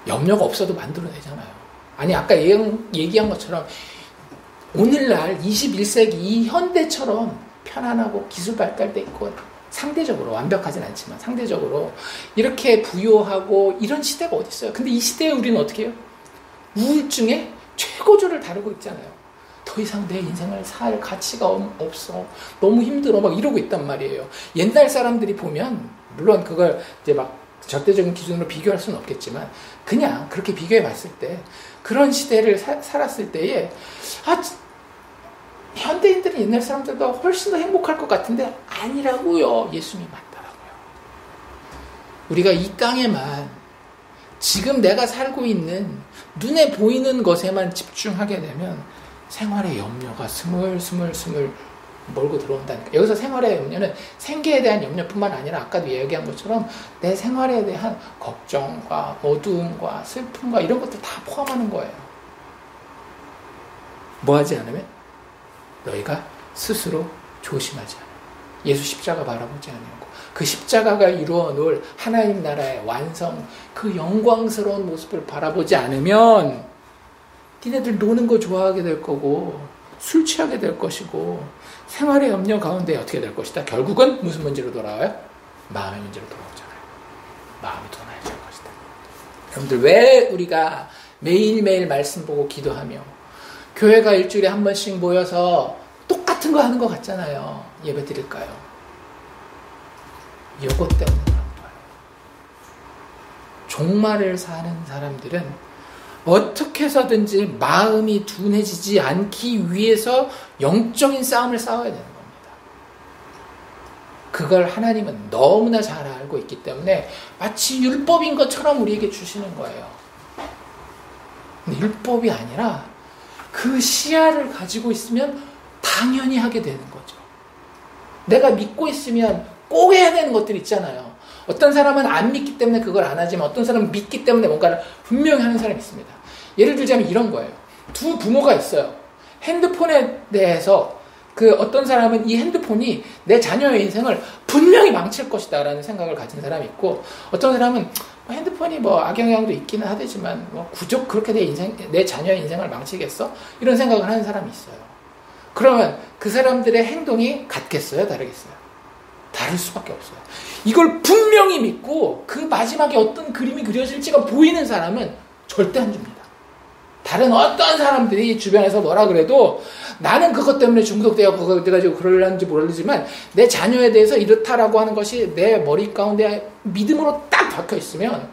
염려가 없어도 만들어내잖아요. 아니 아까 얘기한 것처럼 오늘날 21세기 이 현대처럼 편안하고 기술 발달돼 있고 상대적으로 완벽하진 않지만 상대적으로 이렇게 부유하고 이런 시대가 어디 있어요? 근데 이 시대에 우리는 어떻게 해요? 우울증의 최고조를 다루고 있잖아요. 더 이상 내 인생을 살 가치가 없어. 너무 힘들어. 막 이러고 있단 말이에요. 옛날 사람들이 보면 물론 그걸 이제 막 절대적인 기준으로 비교할 수는 없겠지만 그냥 그렇게 비교해 봤을 때 그런 시대를 살았을 때에 현대인들은 옛날 사람들보다 훨씬 더 행복할 것 같은데 아니라고요. 예수님이 맞더라고요. 우리가 이 땅에만 지금 내가 살고 있는 눈에 보이는 것에만 집중하게 되면 생활의 염려가 스물스물 몰고 들어온다니까. 여기서 생활의 염려는 생계에 대한 염려뿐만 아니라 아까도 얘기한 것처럼 내 생활에 대한 걱정과 어두움과 슬픔과 이런 것들 다 포함하는 거예요. 뭐 하지 않으면? 너희가 스스로 조심하지 않아. 예수 십자가 바라보지 않고 그 십자가가 이루어 놓을 하나님 나라의 완성, 그 영광스러운 모습을 바라보지 않으면 니네들 노는 거 좋아하게 될 거고 술 취하게 될 것이고 생활의 염려 가운데 어떻게 될 것이다. 결국은 무슨 문제로 돌아와요? 마음의 문제로 돌아오잖아요. 마음이 더 나아질 것이다. 여러분들 왜 우리가 매일매일 말씀 보고 기도하며 교회가 일주일에 한 번씩 모여서 똑같은 거 하는 것 같잖아요. 예배 드릴까요? 이것 때문에 그런 거예요. 종말을 사는 사람들은 어떻게 해서든지 마음이 둔해지지 않기 위해서 영적인 싸움을 싸워야 되는 겁니다. 그걸 하나님은 너무나 잘 알고 있기 때문에 마치 율법인 것처럼 우리에게 주시는 거예요. 근데 율법이 아니라 그 시야를 가지고 있으면 당연히 하게 되는 거죠. 내가 믿고 있으면 꼭 해야 되는 것들 있잖아요. 어떤 사람은 안 믿기 때문에 그걸 안 하지만 어떤 사람은 믿기 때문에 뭔가를 분명히 하는 사람이 있습니다. 예를 들자면 이런 거예요. 두 부모가 있어요. 핸드폰에 대해서 어떤 사람은 이 핸드폰이 내 자녀의 인생을 분명히 망칠 것이다 라는 생각을 가진 사람이 있고 어떤 사람은 핸드폰이 악영향도 있기는 하지만 굳이 그렇게 내 자녀의 인생을 망치겠어? 이런 생각을 하는 사람이 있어요. 그러면 그 사람들의 행동이 같겠어요? 다르겠어요? 다를 수밖에 없어요. 이걸 분명히 믿고 그 마지막에 어떤 그림이 그려질지가 보이는 사람은 절대 안 줍니다. 다른 어떤 사람들이 주변에서 뭐라 그래도 나는 그것 때문에 중독되어 그거 돼가지고 그러려는지 모르지만 내 자녀에 대해서 이렇다라고 하는 것이 내 머리 가운데 믿음으로 딱 박혀 있으면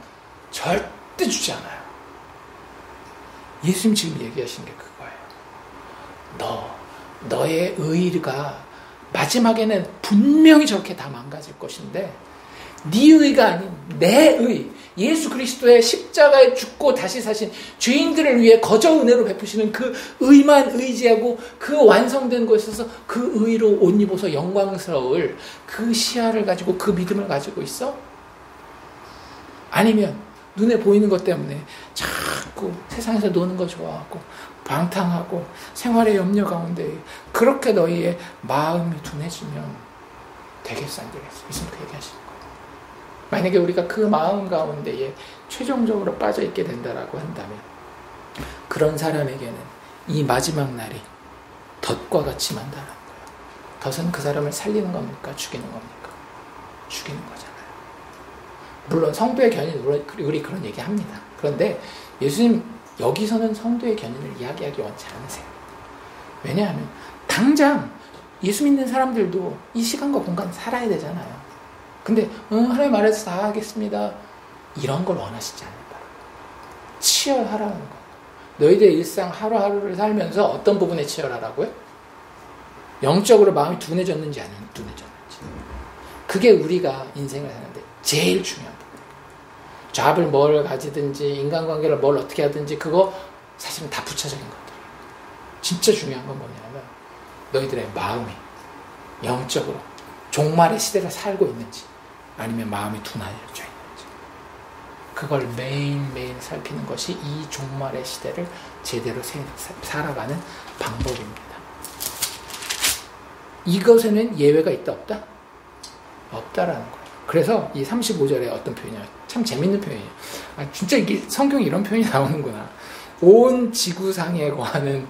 절대 주지 않아요. 예수님 지금 얘기하시는 게 그거예요. 너의 의가 마지막에는 분명히 저렇게 다 망가질 것인데 네 의가 아닌 내 의, 예수 그리스도의 십자가에 죽고 다시 사신 죄인들을 위해 거저 은혜로 베푸시는 그 의만 의지하고 그 완성된 것에서 그 의로 옷 입어서 영광스러울 그 시야를 가지고 그 믿음을 가지고 있어? 아니면 눈에 보이는 것 때문에 자꾸 세상에서 노는 거 좋아하고 방탕하고 생활의 염려 가운데 그렇게 너희의 마음이 둔해지면 되겠어 안 되겠어? 예수님 그 얘기하시는 거예요. 만약에 우리가 그 마음 가운데에 최종적으로 빠져있게 된다라고 한다면 그런 사람에게는 이 마지막 날이 덫과 같이 만다라는 거예요. 덫은 그 사람을 살리는 겁니까? 죽이는 겁니까? 죽이는 거잖아요. 물론 성도의 견인, 우리 그런 얘기 합니다. 그런데 예수님 여기서는 성도의 견인을 이야기하기 원치 않으세요. 왜냐하면 당장 예수 믿는 사람들도 이 시간과 공간 살아야 되잖아요. 근데 하나님 말해서 다 하겠습니다. 이런 걸 원하시지 않는다. 치열하라는 거. 너희들의 일상 하루하루를 살면서 어떤 부분에 치열하라고요? 영적으로 마음이 둔해졌는지 안 둔해졌는지. 그게 우리가 인생을 사는데 제일 중요한 부분. 잡을 뭘 가지든지 인간관계를 뭘 어떻게 하든지 그거 사실은 다 부차적인 것들이에요. 진짜 중요한 건 뭐냐면 너희들의 마음이 영적으로 종말의 시대를 살고 있는지 아니면 마음이 둔해져 있는지 그걸 매일매일 살피는 것이 이 종말의 시대를 제대로 살아가는 방법입니다. 이것에는 예외가 있다 없다? 없다라는 거예요. 그래서 이 35절에 어떤 표현이냐 참 재밌는 표현이에요. 진짜 이게 성경에 이런 표현이 나오는구나. 온 지구상에 거하는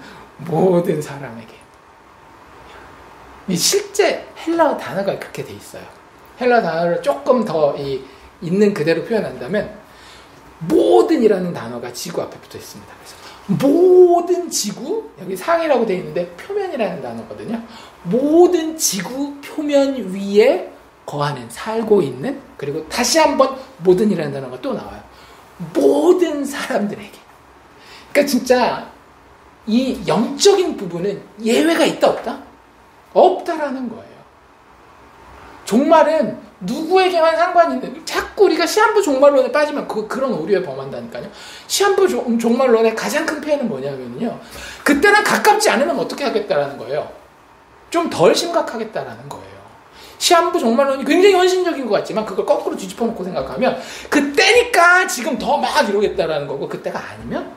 모든 사람에게. 이 실제 헬라어 단어가 그렇게 돼 있어요. 헬라어 단어를 조금 더 있는 그대로 표현한다면 모든이라는 단어가 지구 앞에 붙어 있습니다. 그래서 모든 지구, 여기 상이라고 되어 있는데 표면이라는 단어거든요. 모든 지구 표면 위에 거하는, 살고 있는, 그리고 다시 한번 모든이라는 단어가 또 나와요. 모든 사람들에게. 그러니까 진짜 이 영적인 부분은 예외가 있다 없다? 없다라는 거예요. 종말은 누구에게만 상관이 있는, 자꾸 우리가 시한부 종말론에 빠지면 그런 오류에 범한다니까요. 시한부 종말론의 가장 큰 폐해는 뭐냐면요, 그때랑 가깝지 않으면 어떻게 하겠다라는 거예요. 좀 덜 심각하겠다라는 거예요. 시한부 종말론이 굉장히 헌신적인 것 같지만 그걸 거꾸로 뒤집어 놓고 생각하면 그때니까 지금 더 막 이러겠다라는 거고, 그때가 아니면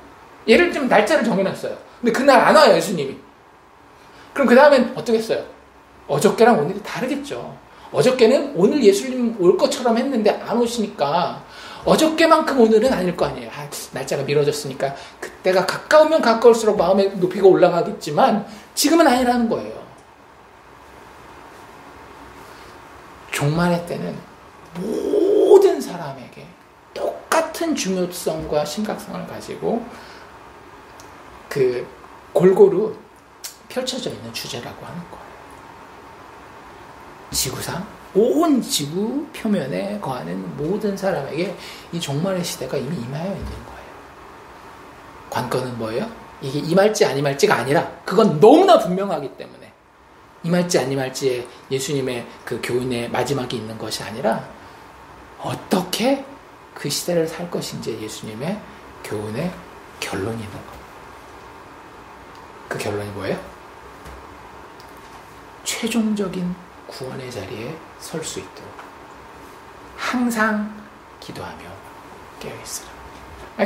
예를 들면 날짜를 정해놨어요. 근데 그날 안 와요, 예수님이. 그럼 그 다음엔 어떻게 했어요? 어저께랑 오늘이 다르겠죠. 어저께는 오늘 예수님 올 것처럼 했는데 안 오시니까 어저께만큼 오늘은 아닐 거 아니에요. 날짜가 미뤄졌으니까 그때가 가까우면 가까울수록 마음의 높이가 올라가겠지만 지금은 아니라는 거예요. 종말의 때는 모든 사람에게 똑같은 중요성과 심각성을 가지고 골고루 펼쳐져 있는 주제라고 하는 거예요. 지구상 온 지구 표면에 거하는 모든 사람에게 이 종말의 시대가 이미 임하여 있는 거예요. 관건은 뭐예요? 이게 임할지 안 임할지가 아니라 그건 너무나 분명하기 때문에 임할지 안 임할지에 예수님의 그 교훈의 마지막이 있는 것이 아니라 어떻게 그 시대를 살 것인지 예수님의 교훈의 결론이 있는 겁니다. 그 결론이 뭐예요? 최종적인 구원의 자리에 설 수 있도록 항상 기도하며 깨어있으라.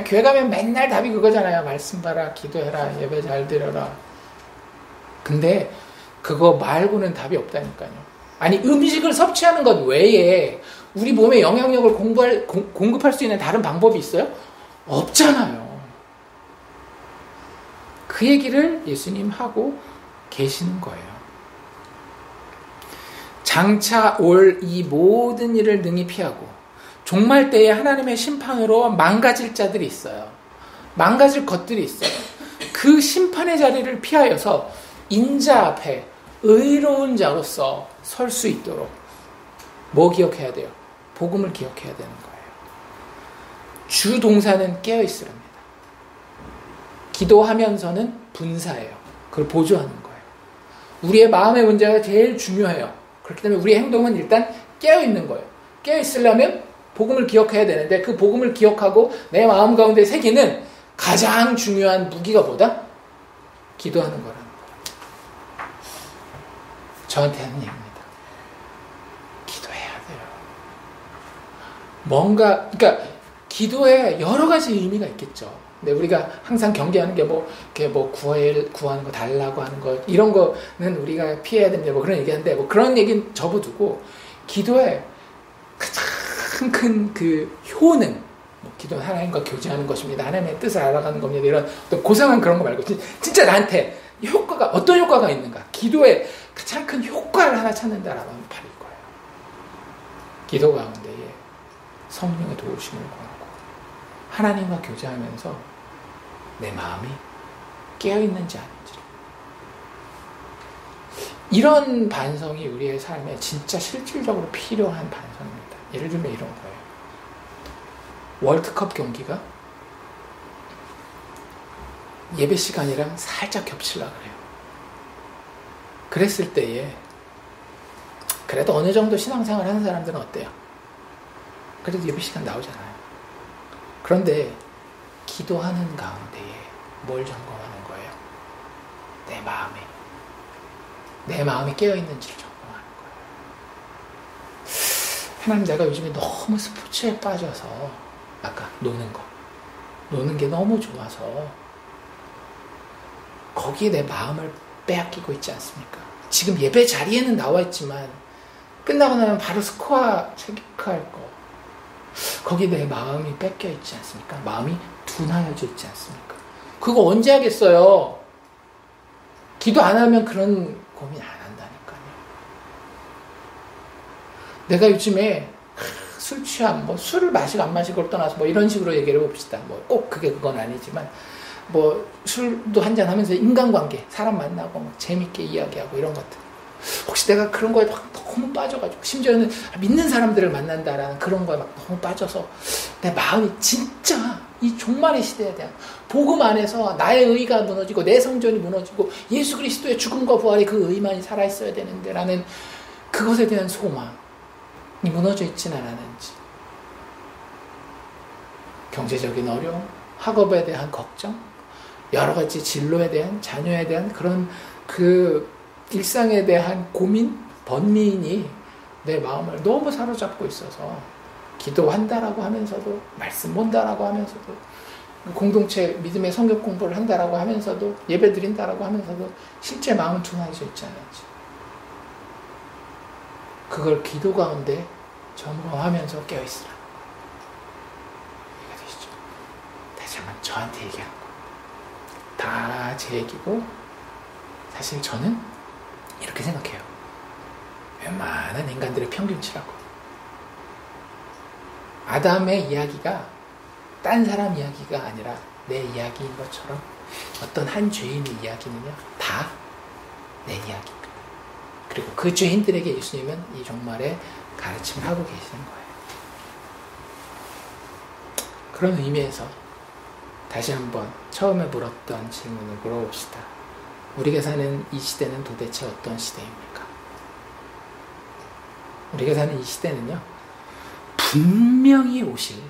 교회 가면 맨날 답이 그거잖아요. 말씀 봐라, 기도해라, 예배 잘 드려라. 근데 그거 말고는 답이 없다니까요. 아니, 음식을 섭취하는 것 외에 우리 몸에 영향력을 공급할 수 있는 다른 방법이 있어요? 없잖아요. 그 얘기를 예수님 하고 계시는 거예요. 장차 올 이 모든 일을 능히 피하고 종말 때에 하나님의 심판으로 망가질 자들이 있어요. 망가질 것들이 있어요. 그 심판의 자리를 피하여서 인자 앞에 의로운 자로서 설 수 있도록 뭐 기억해야 돼요? 복음을 기억해야 되는 거예요. 주 동사는 깨어있으랍니다. 기도하면서는 분사해요. 그걸 보조하는 거예요. 우리의 마음의 문제가 제일 중요해요. 그렇기 때문에 우리의 행동은 일단 깨어있는 거예요. 깨어있으려면 복음을 기억해야 되는데 그 복음을 기억하고 내 마음 가운데 새기는 가장 중요한 무기가 뭐다? 기도하는 거라는 거예요. 저한테 하는 얘기입니다. 기도해야 돼요. 그러니까 기도에 여러 가지 의미가 있겠죠. 근데 우리가 항상 경계하는 게 구하는 거 달라고 하는 거, 이런 거는 우리가 피해야 된다, 그런 얘기하는데, 그런 얘기는 접어두고, 기도의 가장 큰 효능, 기도는 하나님과 교제하는 것입니다. 하나님의 뜻을 알아가는 겁니다. 이런 어떤 고상한 그런 거 말고, 진짜 나한테 어떤 효과가 있는가? 기도에 가장 큰 효과를 하나 찾는다라고 하면 바로 이거예요. 기도 가운데에 성령의 도우심을 구하고, 하나님과 교제하면서 내 마음이 깨어있는지 아닌지, 이런 반성이 우리의 삶에 진짜 실질적으로 필요한 반성입니다. 예를 들면 이런 거예요. 월드컵 경기가 예배 시간이랑 살짝 겹치려고 그래요. 그랬을 때에 그래도 어느 정도 신앙생활 하는 사람들은 어때요? 그래도 예배 시간 나오잖아요. 그런데 기도하는 가운데에 뭘 점검하는 거예요? 내 마음이 깨어있는지를 점검하는 거예요. 하나님, 내가 요즘에 너무 스포츠에 빠져서, 아까 노는 게 너무 좋아서 거기에 내 마음을 빼앗기고 있지 않습니까? 지금 예배 자리에는 나와 있지만 끝나고 나면 바로 스코어 체크할 거, 거기 내 마음이 뺏겨 있지 않습니까? 마음이 둔하여져 있지 않습니까? 그거 언제 하겠어요? 기도 안 하면 그런 고민 안 한다니까요. 내가 요즘에 술 취함, 뭐 술을 마시고 안 마시고를 떠나서 뭐 이런 식으로 얘기를 해봅시다. 뭐 꼭 그건 아니지만 뭐 술도 한잔 하면서 인간관계, 사람 만나고 막 재밌게 이야기하고 이런 것들. 혹시 내가 그런 거에 막 너무 빠져가지고, 심지어는 믿는 사람들을 만난다라는 그런 거에 막 너무 빠져서 내 마음이 진짜 이 종말의 시대에 대한 복음 안에서 나의 의가 무너지고 내 성전이 무너지고 예수 그리스도의 죽음과 부활의 그 의만이 살아있어야 되는데 라는 그것에 대한 소망이 무너져 있지는 않았는지, 경제적인 어려움, 학업에 대한 걱정, 여러 가지 진로에 대한, 자녀에 대한 그런 그 일상에 대한 고민, 번민이 내 마음을 너무 사로잡고 있어서 기도한다라고 하면서도, 말씀 본다라고 하면서도, 공동체 믿음의 성경 공부를 한다라고 하면서도, 예배 드린다라고 하면서도 실제 마음은 둔해져 있지 않은지, 그걸 기도 가운데 점검하면서 깨어있으라. 이해가 되시죠? 다시 한번 저한테 얘기하는 거. 다 제 얘기고, 사실 저는 이렇게 생각해요. 웬만한 인간들의 평균치라고. 아담의 이야기가 딴 사람 이야기가 아니라 내 이야기인 것처럼 어떤 한 죄인의 이야기는요, 다 내 이야기입니다. 그리고 그 죄인들에게 예수님은 이 종말에 가르침을 하고 계시는 거예요. 그런 의미에서 다시 한번 처음에 물었던 질문을 물어봅시다. 우리가 사는 이 시대는 도대체 어떤 시대입니까? 우리가 사는 이 시대는요, 분명히 오실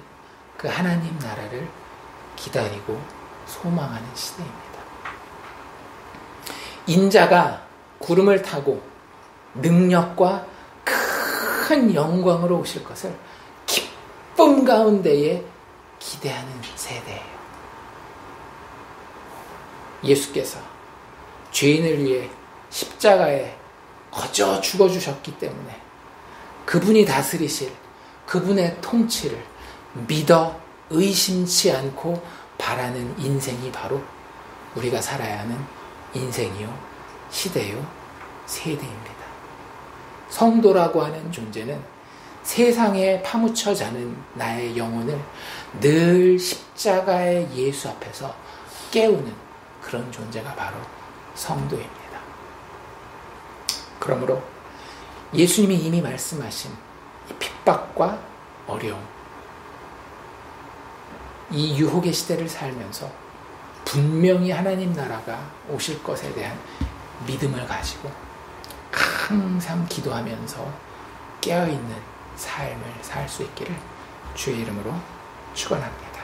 그 하나님 나라를 기다리고 소망하는 시대입니다. 인자가 구름을 타고 능력과 큰 영광으로 오실 것을 기쁨 가운데에 기대하는 세대예요. 예수께서 죄인을 위해 십자가에 거저 죽어주셨기 때문에 그분이 다스리실 그분의 통치를 믿어 의심치 않고 바라는 인생이 바로 우리가 살아야 하는 인생이요, 시대요, 세대입니다. 성도라고 하는 존재는 세상에 파묻혀 자는 나의 영혼을 늘 십자가의 예수 앞에서 깨우는 그런 존재가 바로 성도입니다. 그러므로 예수님이 이미 말씀하신 이 핍박과 어려움, 이 유혹의 시대를 살면서 분명히 하나님 나라가 오실 것에 대한 믿음을 가지고 항상 기도하면서 깨어있는 삶을 살 수 있기를 주의 이름으로 축원합니다.